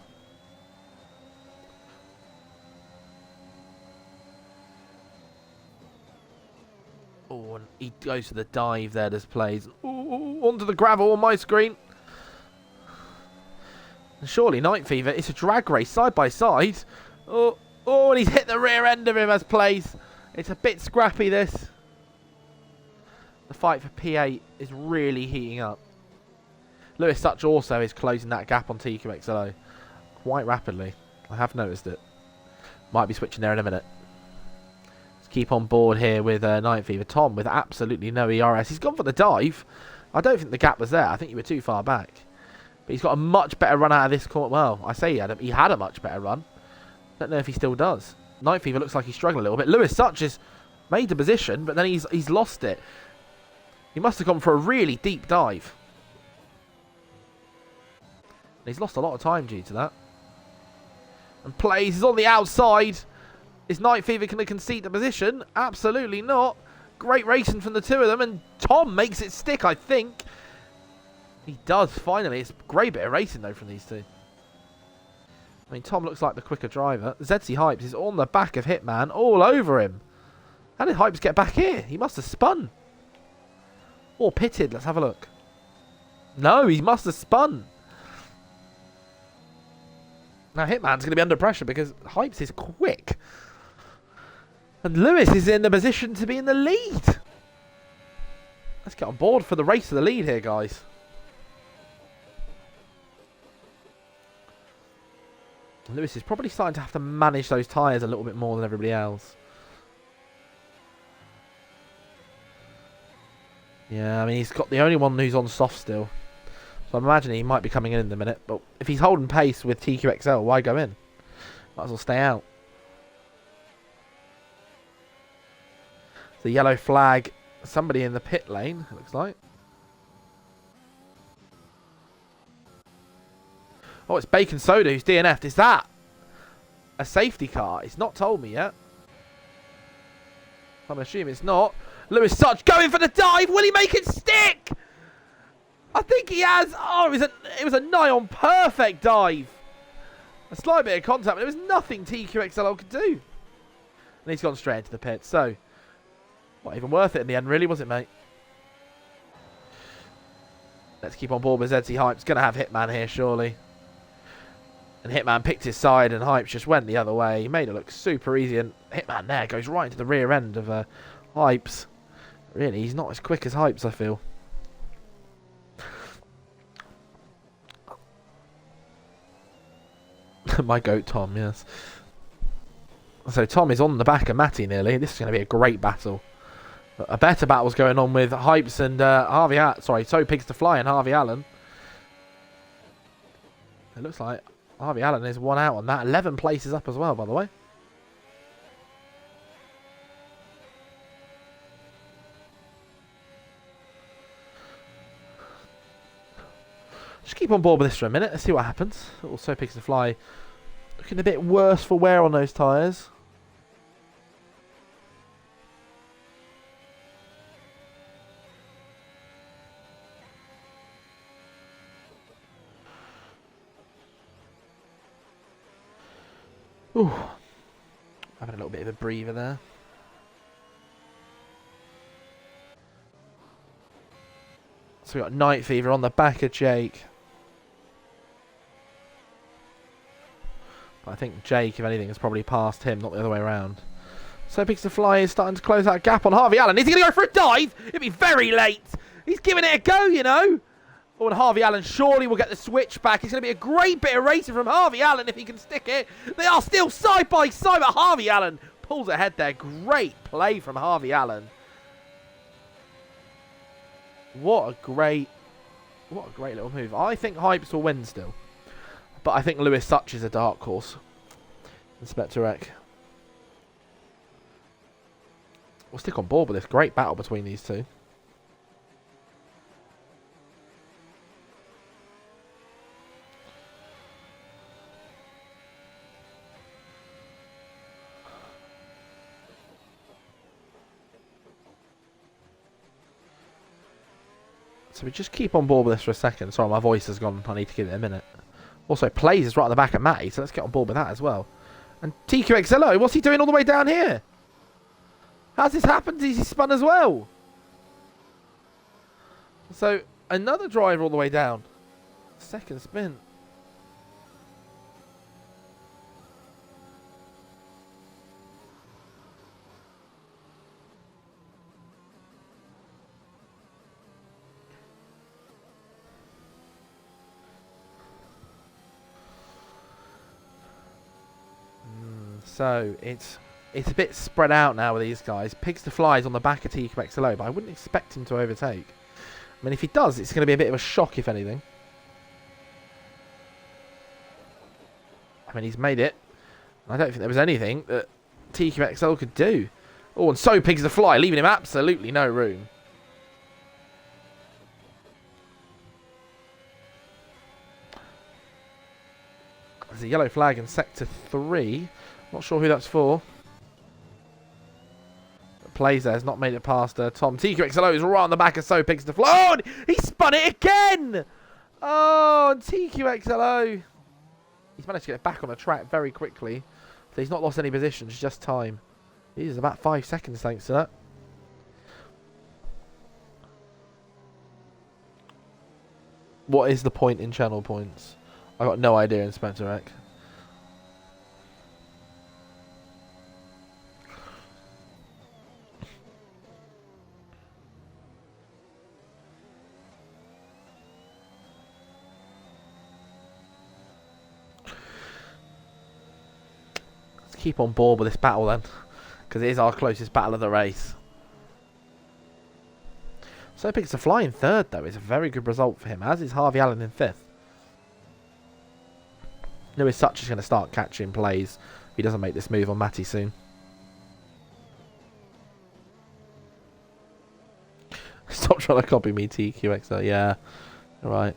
Oh, and he goes to the dive there, does Plays. Ooh, onto the gravel on my screen. And surely Night Fever, it's a drag race side by side. Oh, and he's hit the rear end of him as Plays. It's a bit scrappy, this. The fight for P8 is really heating up. Lewis Such also is closing that gap on TQXLO quite rapidly. I have noticed it. Might be switching there in a minute. Keep on board here with Night Fever. Tom with absolutely no ERS. He's gone for the dive. I don't think the gap was there. I think you were too far back. But he's got a much better run out of this corner. Well, I say he had a much better run. Don't know if he still does. Night Fever looks like he's struggling a little bit. Lewis Such has made the position, but then he's lost it. He must have gone for a really deep dive. And he's lost a lot of time due to that. And Plays is on the outside. Is Night Fever going to concede the position? Absolutely not. Great racing from the two of them. And Tom makes it stick, I think. He does, finally. It's a great bit of racing, though, from these two. I mean, Tom looks like the quicker driver. ZC Hypes is on the back of Hitman, all over him. How did Hypes get back here? He must have spun. Or pitted. Let's have a look. No, he must have spun. Now, Hitman's going to be under pressure because Hypes is quick. And Lewis is in the position to be in the lead. Let's get on board for the race of the lead here, guys. Lewis is probably starting to have to manage those tyres a little bit more than everybody else. Yeah, I mean, he's got the only one who's on soft still. So I'm imagining he might be coming in a minute. But if he's holding pace with TQXL, why go in? Might as well stay out. The yellow flag. Somebody in the pit lane, it looks like. Oh, it's Bacon Soda who's DNF'd. Is that a safety car. It's not told me yet. I'm assuming it's not. Lewis Such going for the dive. Will he make it stick? I think he has. Oh, it was a nigh on perfect dive. A slight bit of contact, but there was nothing TQXLO could do. And he's gone straight into the pit. So, not even worth it in the end, really, was it, mate? Let's keep on board with ZC Hype's going to have Hitman here, surely. And Hitman picked his side, and Hype just went the other way. He made it look super easy, and Hitman there goes right into the rear end of Hype's. Really, he's not as quick as Hype's, I feel. My goat, Tom, yes. So Tom is on the back of Matty nearly. This is going to be a great battle. But a better battle's going on with Hypes and Harvey Allen. Sorry, So Pigs to Fly and Harvey Allen. It looks like Harvey Allen is one out on that. 11 places up as well, by the way. Just keep on board with this for a minute. Let's see what happens. Also Pigs to Fly looking a bit worse for wear on those tyres. Ooh. Having a little bit of a breather there. So we got Night Fever on the back of Jake. But I think Jake, if anything, has probably passed him, not the other way around. So Pigs to Fly is starting to close that gap on Harvey Allen. Is he going to go for a dive? It'd be very late. He's giving it a go, you know. Oh, and Harvey Allen surely will get the switch back. It's going to be a great bit of racing from Harvey Allen if he can stick it. They are still side by side, but Harvey Allen pulls ahead there. Great play from Harvey Allen. What a great little move. I think Hypes will win still. But I think Lewis Such is a dark horse. Inspector Eck. We'll stick on board with this great battle between these two. So we just keep on board with this for a second. Sorry, my voice has gone. I need to give it a minute. Also, Plays is right at the back of Matty, so let's get on board with that as well. And TQXLO, what's he doing all the way down here? How's this happened? Is he spun as well? So, another driver all the way down. Second spin. So it's a bit spread out now with these guys. Pigs to Fly is on the back of TQXLO, but I wouldn't expect him to overtake. I mean, if he does, it's going to be a bit of a shock, if anything. I mean, he's made it. I don't think there was anything that TQXL could do. Oh, and So Pigs to Fly, leaving him absolutely no room. There's a yellow flag in Sector 3. Not sure who that's for. Plays there has not made it past Tom. TQXLO is right on the back of So Pigs to Fly. Oh, he spun it again! Oh, and TQXLO. He's managed to get back on the track very quickly. So he's not lost any positions, just time. He's about 5 seconds thanks to that. What is the point in channel points? I got no idea, Inspector Eck. Keep on board with this battle then, because it is our closest battle of the race. So Pigs to Fly in third though is a very good result for him, as is Harvey Allen in fifth. Lewis Such is going to start catching Plays if he doesn't make this move on Matty soon. Stop trying to copy me, TQXL. Yeah, alright.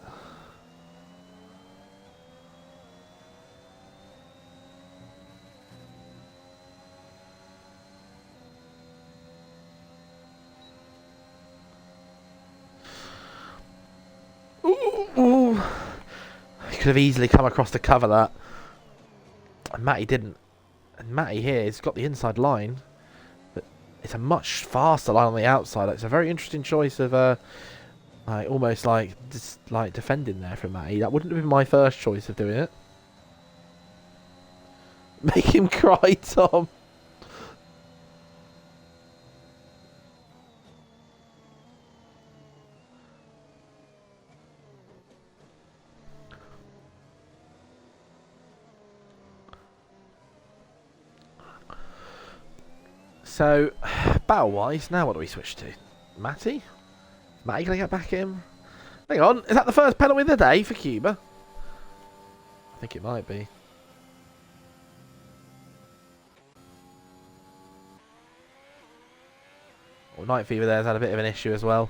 could have easily come across to cover that. And Matty didn't. And Matty here has got the inside line. But it's a much faster line on the outside. It's a very interesting choice of almost like just like defending there from Matty. That wouldn't have been my first choice of doing it. Make him cry, Tom. So, battle-wise, now what do we switch to? Matty? Matty gonna get back in? Hang on, is that the first penalty of the day for Cuba? I think it might be. Well, Night Fever there's had a bit of an issue as well.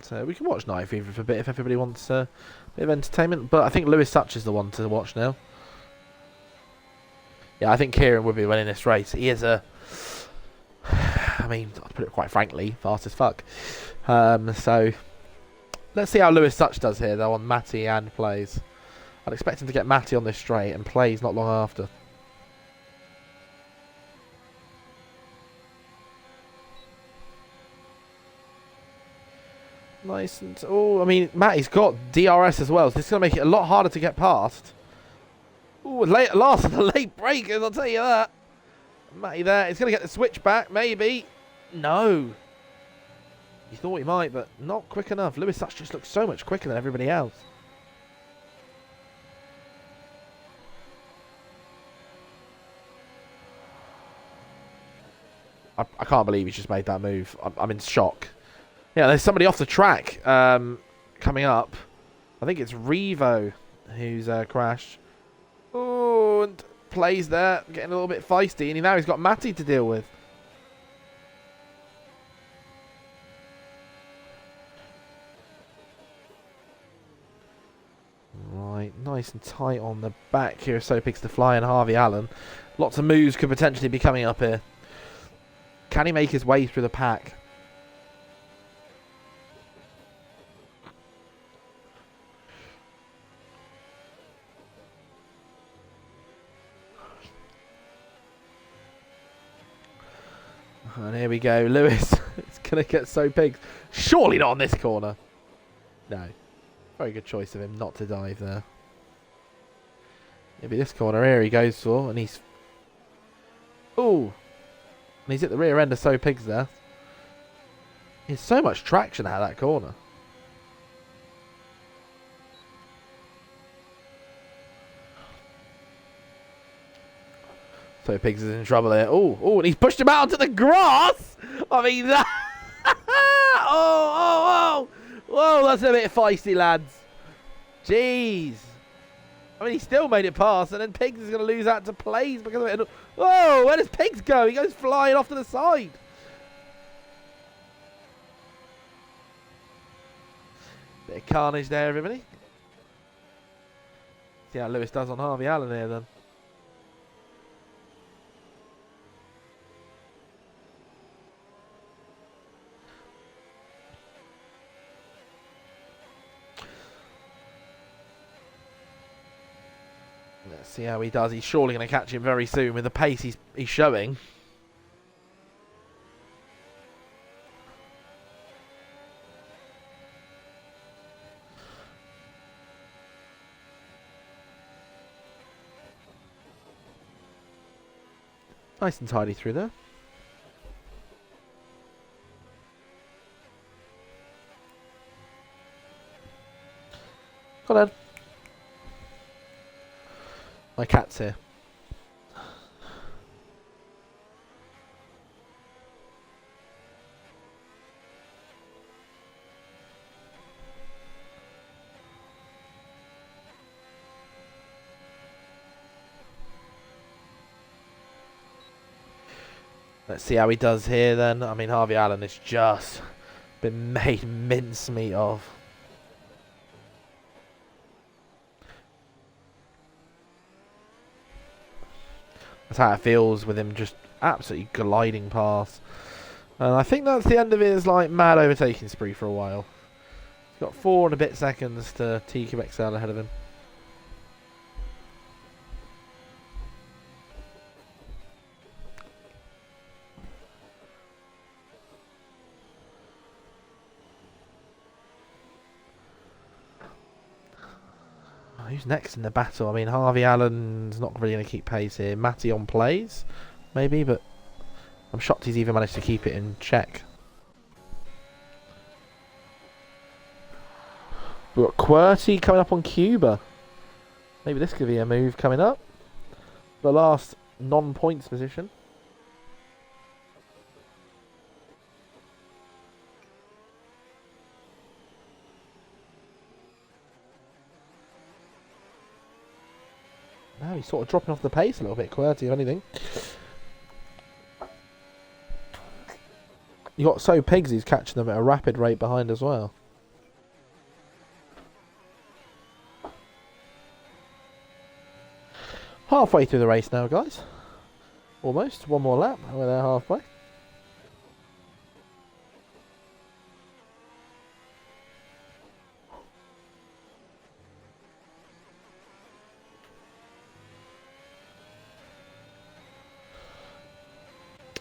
So we can watch Night Fever for a bit if everybody wants a bit of entertainment. But I think Lewis Such is the one to watch now. Yeah, I think Kieran would be winning this race. He is a... I mean, to put it quite frankly, fast as fuck. So, let's see how Lewis Such does here, though, on Matty and Plays. I'd expect him to get Matty on this straight and Plays not long after. Nice and... Oh, I mean, Matty's got DRS as well, so this is going to make it a lot harder to get past. Oh, last of the late breakers, I'll tell you that. Matty there. He's going to get the switch back, maybe. No. He thought he might, but not quick enough. Lewis Such just looks so much quicker than everybody else. I can't believe he's just made that move. I'm in shock. Yeah, there's somebody off the track coming up. I think it's Revo who's crashed. Oh, and Plays there, getting a little bit feisty, and now he's got Matty to deal with. Right, nice and tight on the back here. So picks the fly and Harvey Allen. Lots of moves could potentially be coming up here. Can he make his way through the pack? And here we go, Lewis. It's going to get so big. Surely not on this corner. No. Very good choice of him not to dive there. Maybe this corner here he goes for, and he's... Ooh. And he's at the rear end of So Pigs there. There's so much traction out of that corner. So Pigs is in trouble here. Oh, and he's pushed him out onto the grass. I mean, that... oh. Whoa, that's a bit feisty, lads. Jeez. I mean, he still made it past, and then Pigs is going to lose out to Plays because of it. Whoa, where does Pigs go? He goes flying off to the side. Bit of carnage there, everybody. See how Lewis does on Harvey Allen here, then. Let's see how he does. He's surely going to catch him very soon with the pace he's showing. Nice and tidy through there. Come on. My cat's here. Let's see how he does here then. I mean, Harvey Allen has just been made mincemeat of. That's how it feels with him just absolutely gliding past. And I think that's the end of his like mad overtaking spree for a while. He's got 4 and a bit seconds to TQXL ahead of him. Who's next in the battle? I mean, Harvey Allen's not really going to keep pace here. Matty on plays, maybe, but I'm shocked he's even managed to keep it in check. We've got QWERTY coming up on Cuba. Maybe this could be a move coming up. The last non-points position. Now he's sort of dropping off the pace a little bit, QWERTY, if anything. You got So Pigs, he's catching them at a rapid rate behind as well. Halfway through the race now, guys. Almost. One more lap. We're there halfway.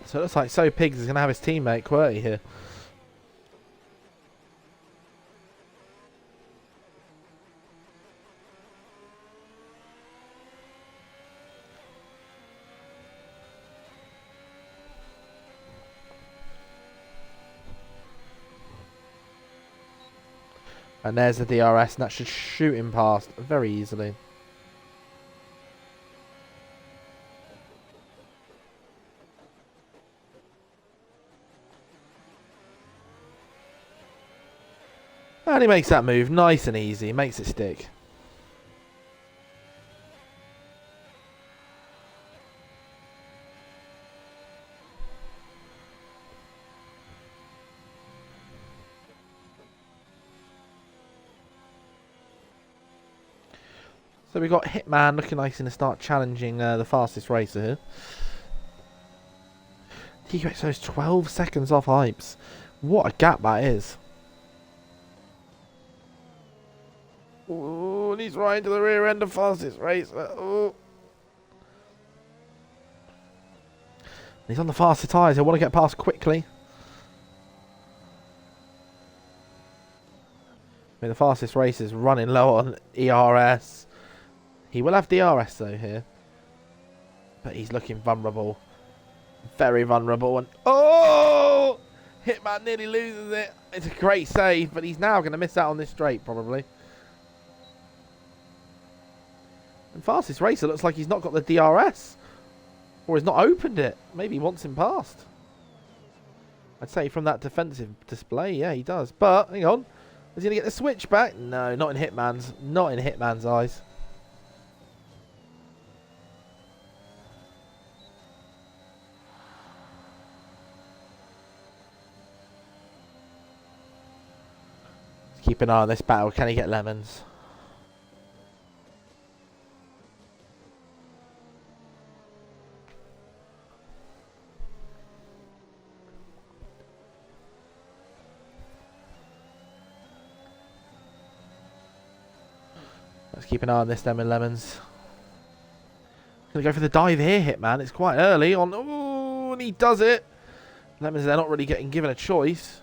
So it looks like So Pigs is going to have his teammate QWERTY here. And there's the DRS, and that should shoot him past very easily. And he makes that move nice and easy, makes it stick. So we've got Hitman looking like he's going to start challenging the fastest racer here. TQXO's 12 seconds off Hypes. What a gap that is. Ooh, and he's right into the rear end of fastest racer. Ooh. He's on the faster tyres. He'll want to get past quickly. I mean, the fastest racer's running low on ERS. He will have DRS though here. But he's looking vulnerable. Very vulnerable. And oh! Hitman nearly loses it. It's a great save, but he's now going to miss out on this straight probably. And fastest racer looks like he's not got the DRS. Or he's not opened it. Maybe he wants him past. I'd say from that defensive display, yeah, he does. But, hang on. Is he going to get the switch back? No, not in Hitman's. Not in Hitman's eyes. Let's keep an eye on this battle. Can he get lemons? Let's keep an eye on this then with lemons. Gonna go for the dive here, Hitman. It's quite early on. Oh, and he does it. Lemons, they're not really getting given a choice.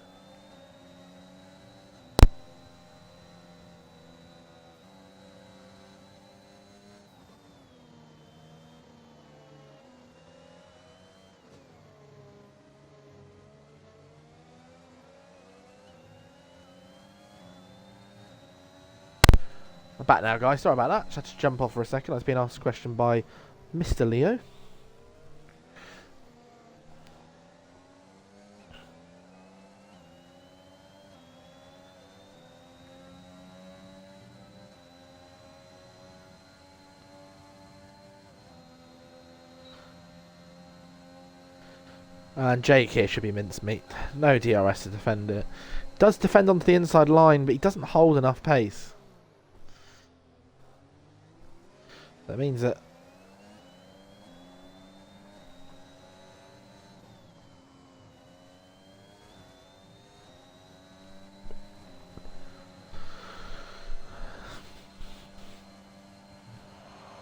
I'm back now, guys. Sorry about that. Just had to jump off for a second. I was being asked a question by Mr. Leo. And Jake here should be mincemeat. No DRS to defend it. Does defend onto the inside line, but he doesn't hold enough pace. That means that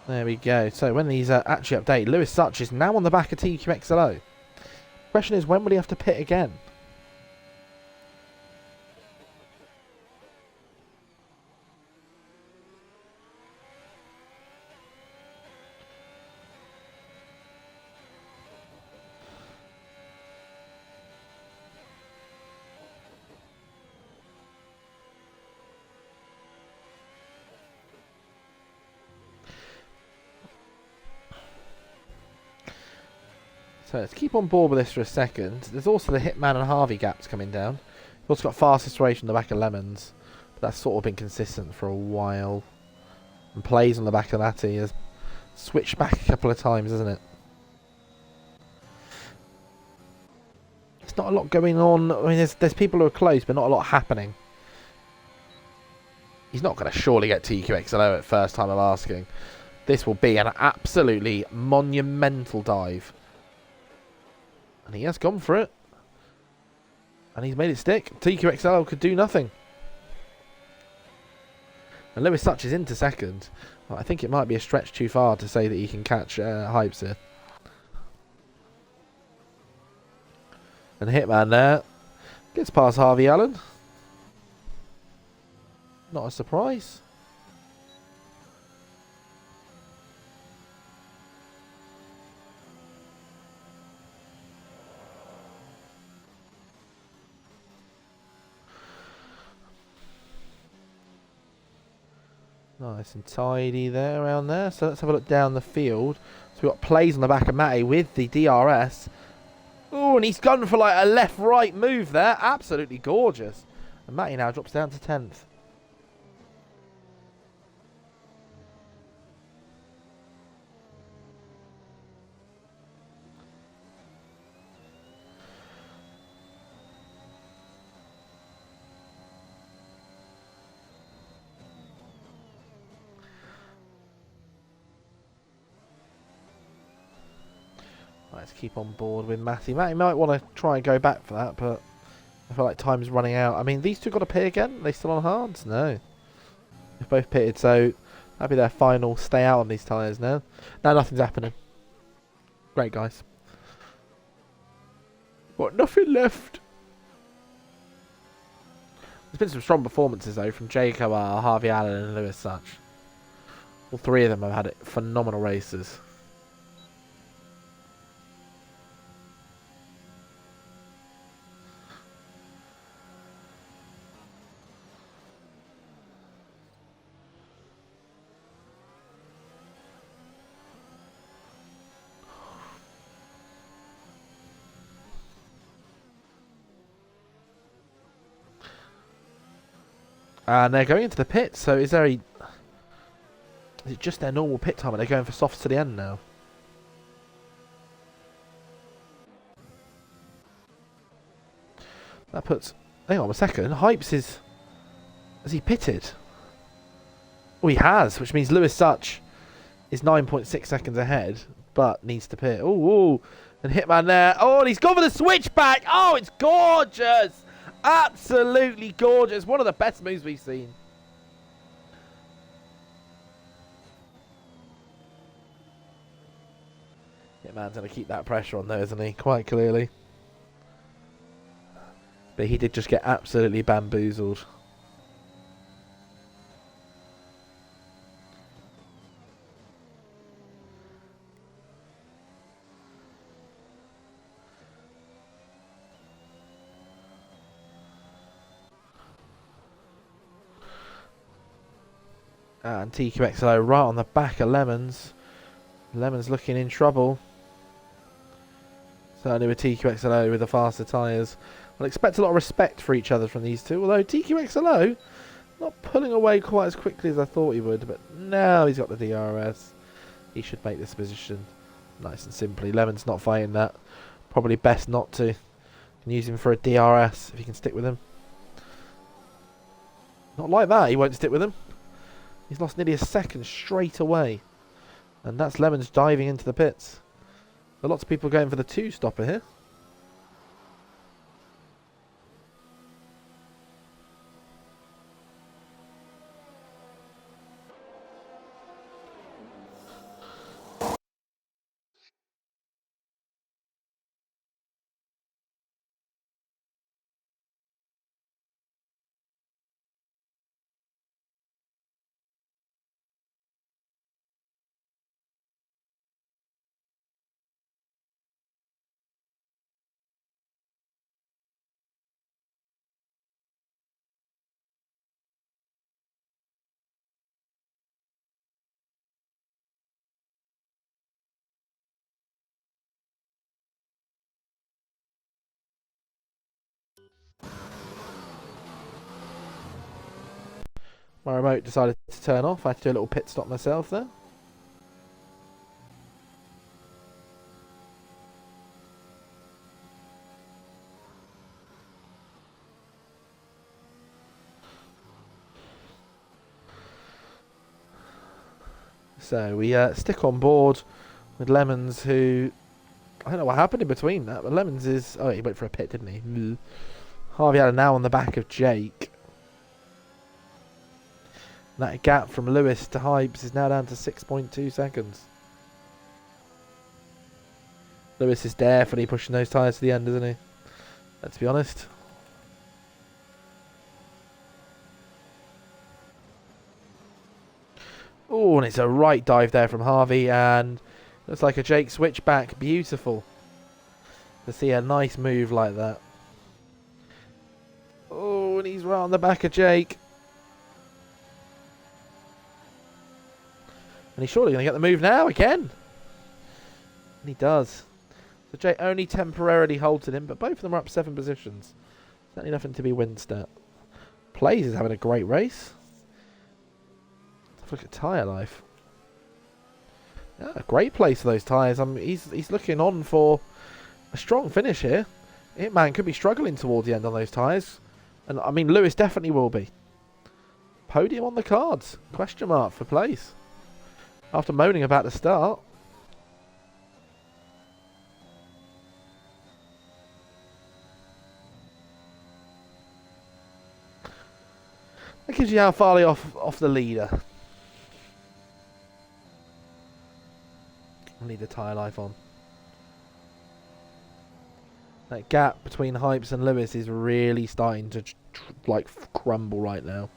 There we go. So when these actually update, Lewis Such is now on the back of TQXLO. Question is, when will he have to pit again? So let's keep on board with this for a second. There's also the Hitman and Harvey gaps coming down. We've also got fastest race on the back of Lemons. But that's sort of been consistent for a while. And plays on the back of Matty has switched back a couple of times, hasn't it? There's not a lot going on. I mean, there's people who are close, but not a lot happening. He's not going to surely get TQXLO at first time of asking. This will be an absolutely monumental dive. And he has gone for it. And he's made it stick. TQXL could do nothing. And Lewis Such is into second. Well, I think it might be a stretch too far to say that he can catch Hypes here. And Hitman there. Gets past Harvey Allen. Not a surprise. Nice and tidy there around there. So let's have a look down the field. So we've got plays on the back of Matty with the DRS. Oh, and he's gone for like a left-right move there. Absolutely gorgeous. And Matty now drops down to 10th. Let's keep on board with Matty. Matty might want to try and go back for that, but I feel like time's running out. I mean, these two got to pit again? Are they still on hards? No. They've both pitted, so that'll be their final stay out on these tyres now. Now nothing's happening. Great, guys. Got nothing left. There's been some strong performances, though, from Jake O'Hara, Harvey Allen and Lewis Such. All three of them have had phenomenal races. And they're going into the pit, so is it just their normal pit time? Are they going for softs to the end now? That puts... Hang on a second. Hypes is... Has he pitted? Oh, he has, which means Lewis Such is 9.6 seconds ahead, but needs to pit. Oh, and Hitman there. Oh, and he's gone for the switchback. Oh, it's gorgeous. Absolutely gorgeous. One of the best moves we've seen. Hitman's going to keep that pressure on there, isn't he? Quite clearly. But he did just get absolutely bamboozled. And TQXLO right on the back of Lemons. Lemons looking in trouble. Certainly with TQXLO with the faster tyres. I'll expect a lot of respect for each other from these two. Although TQXLO not pulling away quite as quickly as I thought he would. But now he's got the DRS. He should make this position nice and simply. Lemons not fighting that. Probably best not to. Can use him for a DRS if he can stick with him. Not like that. He won't stick with him. He's lost nearly a second straight away. And that's Lemons diving into the pits. There are lots of people going for the two-stopper here. My remote decided to turn off. I had to do a little pit stop myself there. So we stick on board with Lemons, who... I don't know what happened in between that, but Lemons is... Oh, he went for a pit, didn't he? Harvey Allen now on the back of Jake. That gap from Lewis to Hypes is now down to 6.2 seconds. Lewis is definitely pushing those tyres to the end, isn't he? Let's be honest. Oh, and it's a right dive there from Harvey, and looks like a Jake switchback. Beautiful to see a nice move like that. Oh, and he's right on the back of Jake. And he's surely going to get the move now again. And he does. So Jake only temporarily halted him, but both of them are up 7 positions. Certainly nothing to be winced at. Plays is having a great race. Look at tyre life. Yeah, great place for those tyres. He's looking on for a strong finish here. Hitman could be struggling towards the end on those tyres. And I mean, Lewis definitely will be. Podium on the cards. Question mark for place. After moaning about the start. That gives you how far off the leader. I need the tyre life on. That gap between Hypes and Lewis is really starting to like crumble right now.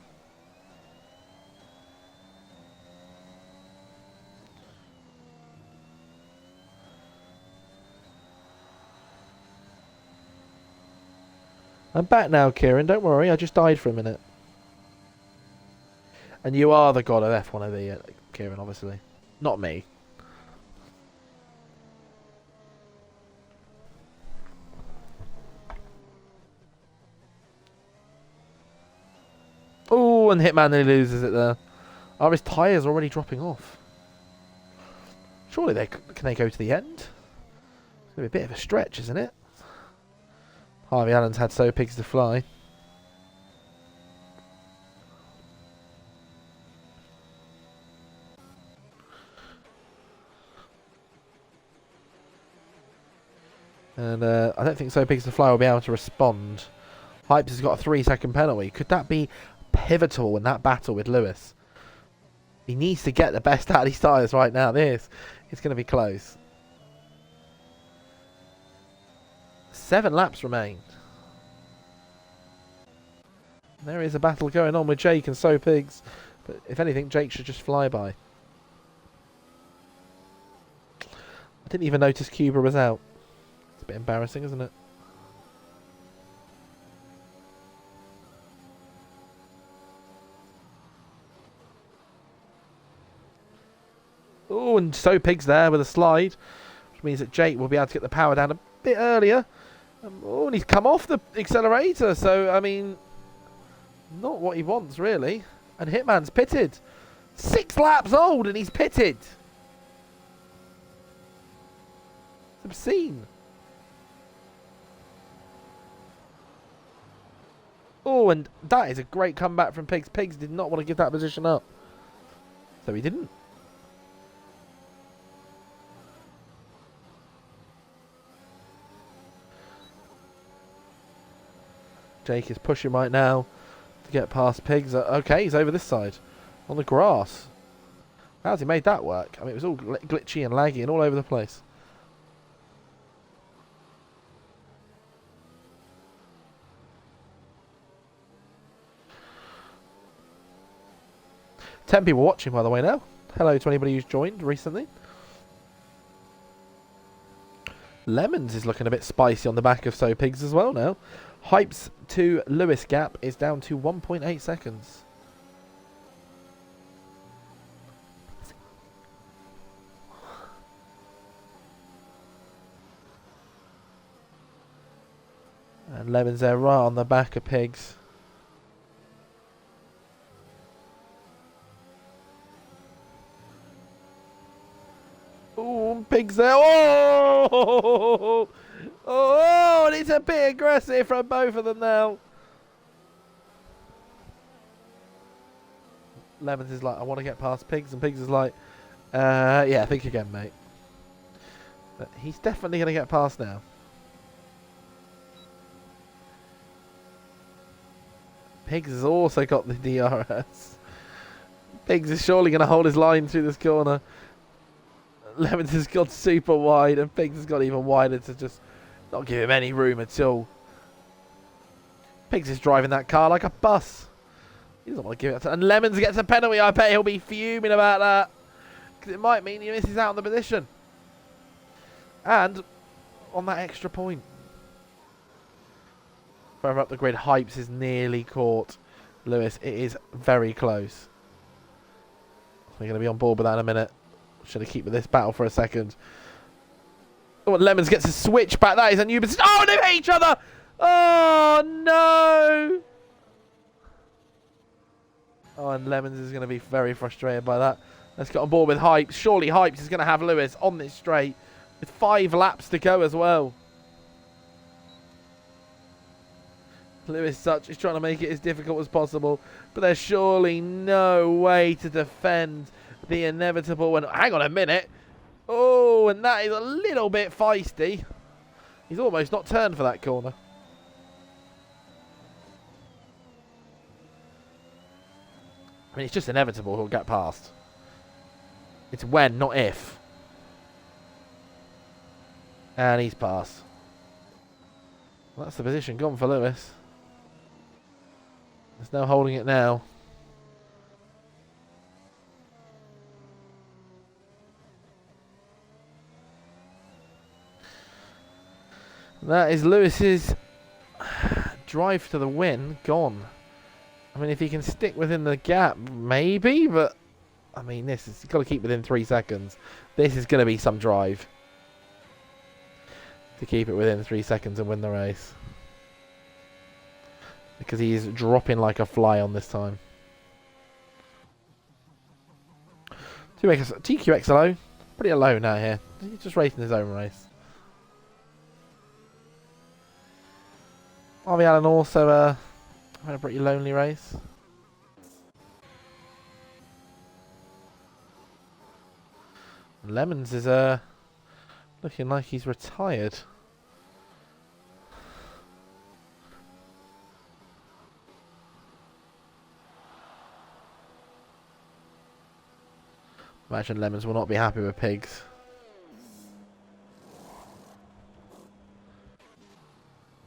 I'm back now, Kieran. Don't worry, I just died for a minute. And you are the god of F1ABEEZ, Kieran, obviously. Not me. Oh, and Hitman nearly loses it there. Are his tyres already dropping off? Surely can they go to the end? It's going to be a bit of a stretch, isn't it? Harvey Allen's had So Pigs to fly. And I don't think So Pigs to fly will be able to respond. Hypes has got a 3-second penalty. Could that be pivotal in that battle with Lewis? He needs to get the best out of these tyres right now. It's going to be close. 7 laps remain. There is a battle going on with Jake and So Pigs. But if anything, Jake should just fly by. I didn't even notice Cuba was out. It's a bit embarrassing, isn't it? Oh, and So Pigs there with a slide, which means that Jake will be able to get the power down a bit earlier. Oh, and he's come off the accelerator, so, I mean, not what he wants, really. And Hitman's pitted. 6 laps old, and he's pitted. It's obscene. Oh, and that is a great comeback from Pigs. Pigs did not want to give that position up. So he didn't. Jake is pushing right now to get past Pigs. Okay, he's over this side. On the grass. How's he made that work? I mean, it was all glitchy and laggy and all over the place. Ten people watching, by the way, now. Hello to anybody who's joined recently. Lemons is looking a bit spicy on the back of So Pigs as well now. Hypes to Lewis gap is down to 1.8 seconds. And Lemons there right on the back of Pigs. Oh, Pigs there. Oh! Oh, and it's a bit aggressive from both of them now. Lemons is like, I want to get past Pigs, and Pigs is like, yeah, think again, mate. But he's definitely going to get past now. Pigs has also got the DRS. Pigs is surely going to hold his line through this corner. Lemons has gone super wide, and Pigs has got even wider to just not give him any room at all. Pigs is driving that car like a bus. He doesn't want to give it to... And Lemons gets a penalty. I bet he'll be fuming about that. Because it might mean he misses out on the position. And on that extra point. Further up the grid, Hypes is nearly caught Lewis. It is very close. We're going to be on board with that in a minute. Should I keep with this battle for a second? Oh, and Lemons gets a switch back. That is a new... Oh, they hit each other! Oh, no! Oh, and Lemons is going to be very frustrated by that. Let's get on board with Hypes. Surely Hypes is going to have Lewis on this straight with 5 laps to go as well. Lewis Such is trying to make it as difficult as possible, but there's surely no way to defend the inevitable. And hang on a minute. Oh, and that is a little bit feisty. He's almost not turned for that corner. I mean, it's just inevitable he'll get past. It's when, not if. And he's passed. Well, that's the position gone for Lewis. There's no holding it now. That is Lewis's drive to the win gone. I mean, if he can stick within the gap, maybe, but I mean, this is got to keep within 3 seconds. This is going to be some drive to keep it within 3 seconds and win the race, because he's dropping like a fly on this time. TQXLO, pretty alone out here. He's just racing his own race. Harvey Allen also had a pretty lonely race. Lemons is looking like he's retired. Imagine Lemons will not be happy with Pigs.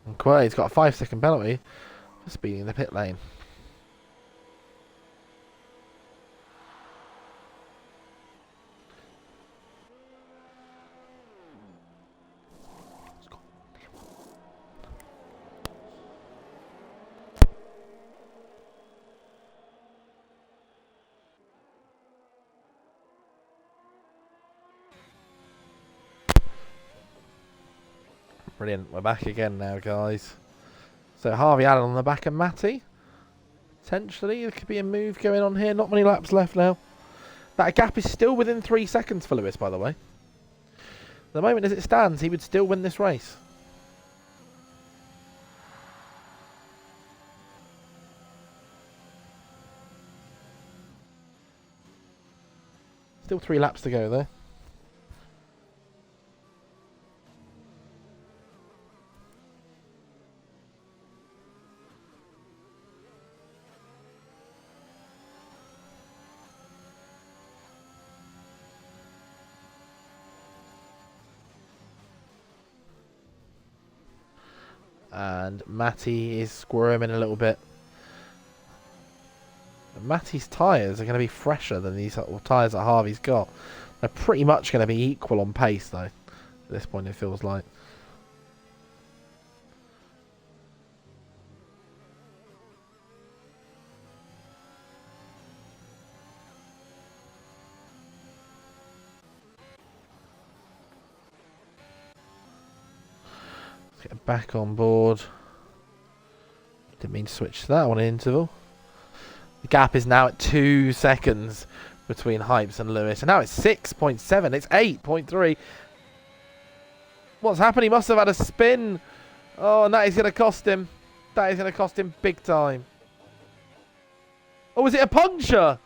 And Quay's got a 5-second penalty for speeding in the pit lane. Brilliant, we're back again now, guys. So Harvey Allen on the back of Matty. Potentially, there could be a move going on here. Not many laps left now. That gap is still within 3 seconds for Lewis, by the way. At the moment as it stands, he would still win this race. Still 3 laps to go, though. And Matty is squirming a little bit. Matty's tyres are going to be fresher than these tyres that Harvey's got. They're pretty much going to be equal on pace, though. At this point, it feels like. Get back on board. Didn't mean to switch to that one in interval. The gap is now at 2 seconds between Hypes and Lewis. And now it's 6.7. It's 8.3. What's happened? He must have had a spin. Oh, and that is going to cost him. That is going to cost him big time. Oh, was it a puncture?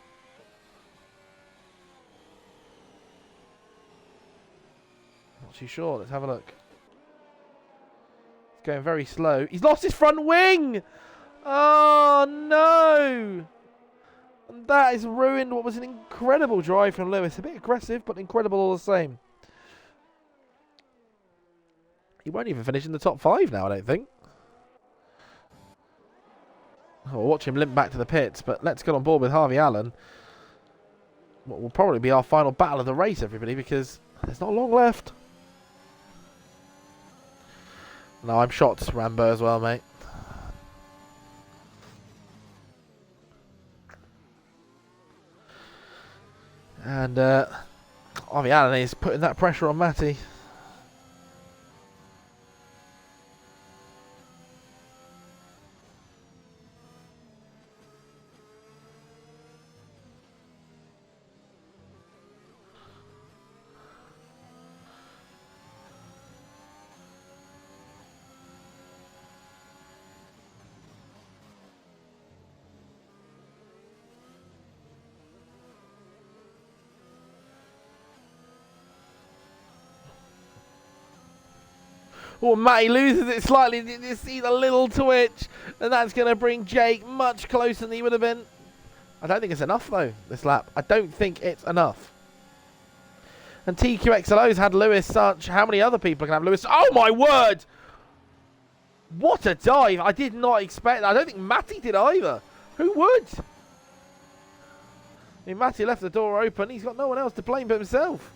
Not too sure. Let's have a look. It's going very slow. He's lost his front wing. Oh, no. And that has ruined what was an incredible drive from Lewis. A bit aggressive, but incredible all the same. He won't even finish in the top 5 now, I don't think. We'll watch him limp back to the pits, but let's get on board with Harvey Allen. What will probably be our final battle of the race, everybody, because there's not long left. No, I'm shot, Rambo, as well, mate. And Harvey Allen is putting that pressure on Matty. Oh, Matty loses it slightly. You see the little twitch. And that's going to bring Jake much closer than he would have been. I don't think it's enough, though, this lap. I don't think it's enough. And TQXLO's had Lewis such... How many other people can have Lewis? Oh, my word! What a dive. I did not expect that. I don't think Matty did either. Who would? I mean, Matty left the door open. He's got no one else to blame but himself.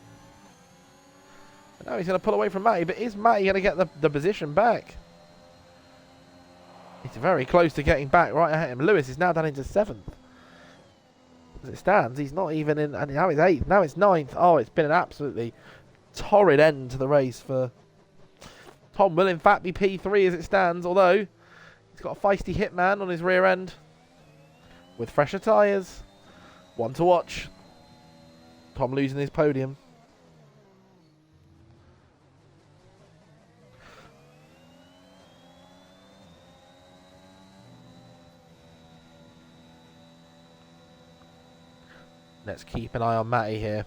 Now he's going to pull away from Matty, but is Matty going to get the position back? It's very close to getting back right at him. Lewis is now down into 7th. As it stands, he's not even in, and now it's 8th, now it's 9th. Oh, it's been an absolutely torrid end to the race for Tom. Will in fact be P3 as it stands, although he's got a feisty Hitman on his rear end with fresher tyres. One to watch. Tom losing his podium. Let's keep an eye on Matty here.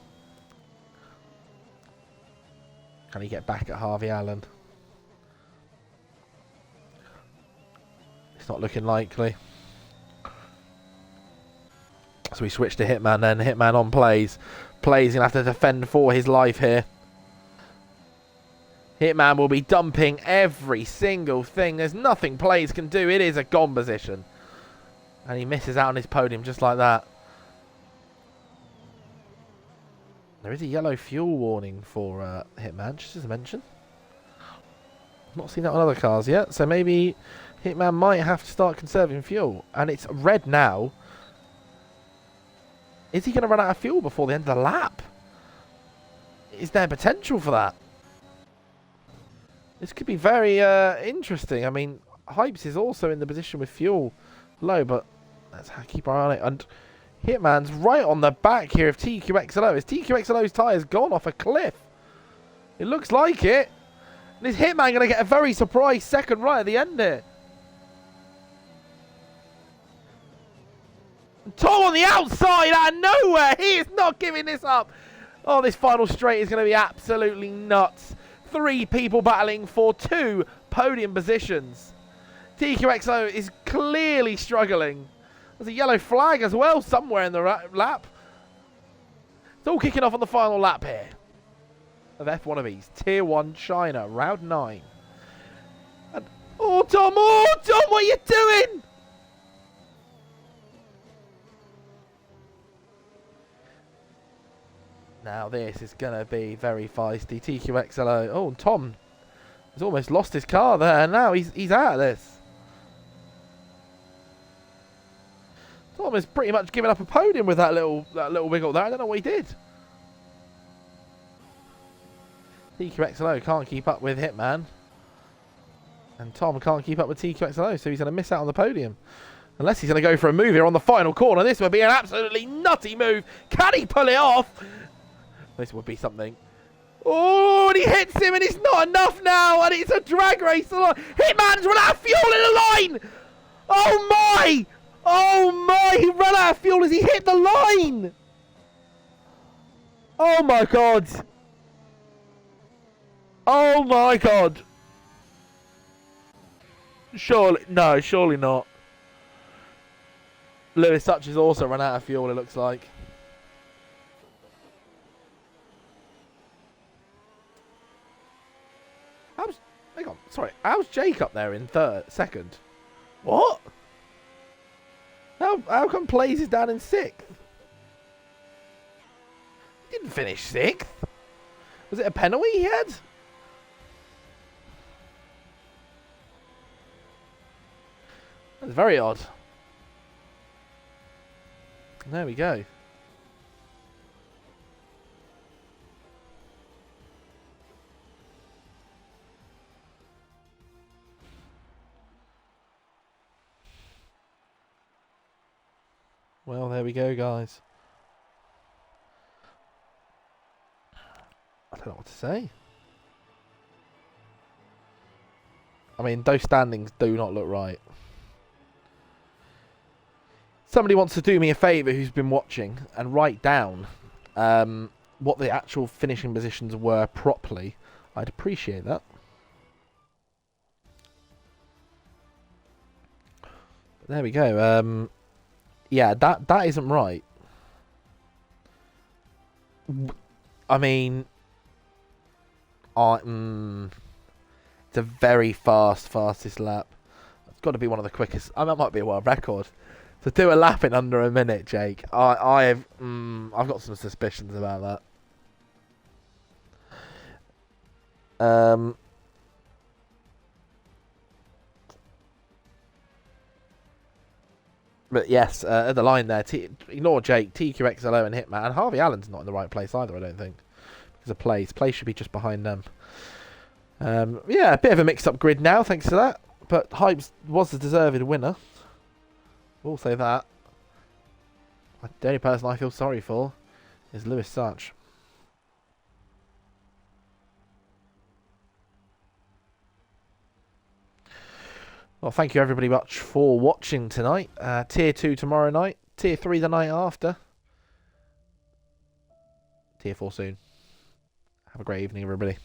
Can he get back at Harvey Allen? It's not looking likely. So we switch to Hitman then. Hitman on plays. Plays going to have to defend for his life here. Hitman will be dumping every single thing. There's nothing Plays can do. It is a gone position. And he misses out on his podium just like that. There is a yellow fuel warning for Hitman, just as a mention. I've not seen that on other cars yet, so maybe Hitman might have to start conserving fuel. And it's red now. Is he going to run out of fuel before the end of the lap? Is there potential for that? This could be very interesting. I mean, Hypes is also in the position with fuel low, but let's keep our eye on it. And Hitman's right on the back here of TQXLO. Is TQXLO's tyres gone off a cliff? It looks like it. And is Hitman going to get a very surprise second right at the end here? And Tom on the outside out of nowhere. He is not giving this up. Oh, this final straight is going to be absolutely nuts. 3 people battling for 2 podium positions. TQXO is clearly struggling. There's a yellow flag as well somewhere in the lap. It's all kicking off on the final lap here of F1ABEEZ. Tier 1 China, round 9. And, oh, Tom, what are you doing? Now this is going to be very feisty. TQXLO. Oh, Tom has almost lost his car there. And now he's out of this. Tom has pretty much given up a podium with that little wiggle there. I don't know what he did. TQXLO can't keep up with Hitman. And Tom can't keep up with TQXLO, so he's going to miss out on the podium. Unless he's going to go for a move here on the final corner. This would be an absolutely nutty move. Can he pull it off? This would be something. Oh, and he hits him, and it's not enough now, and it's a drag race. Hitman's run out of fuel in the line. Oh, my. Oh, my. He ran out of fuel as he hit the line. Oh, my God. Oh, my God. Surely, no, surely not. Lewis Such has also run out of fuel, it looks like. Hang on, sorry. How's Jake up there in second? What? How come Plays is down in 6th? He didn't finish 6th. Was it a penalty he had? That's very odd. There we go. Well, there we go, guys. I don't know what to say. I mean, those standings do not look right. Somebody wants to do me a favour who's been watching and write down what the actual finishing positions were properly. I'd appreciate that. But there we go. Yeah, that isn't right. I mean, it's a very fastest lap. It's got to be one of the quickest. I mean, that might be a world record. To do a lap in under a minute, Jake. I've got some suspicions about that. But yes, at the line there, ignore Jake, TQXLO and Hitman. And Harvey Allen's not in the right place either, I don't think. Because of Plays. Plays should be just behind them. Yeah, a bit of a mixed-up grid now, thanks to that. But Hypes was the deserved winner. We'll say that. The only person I feel sorry for is Lewis Such. Well, thank you everybody much for watching tonight. Tier 2 tomorrow night. Tier 3 the night after. Tier 4 soon. Have a great evening, everybody.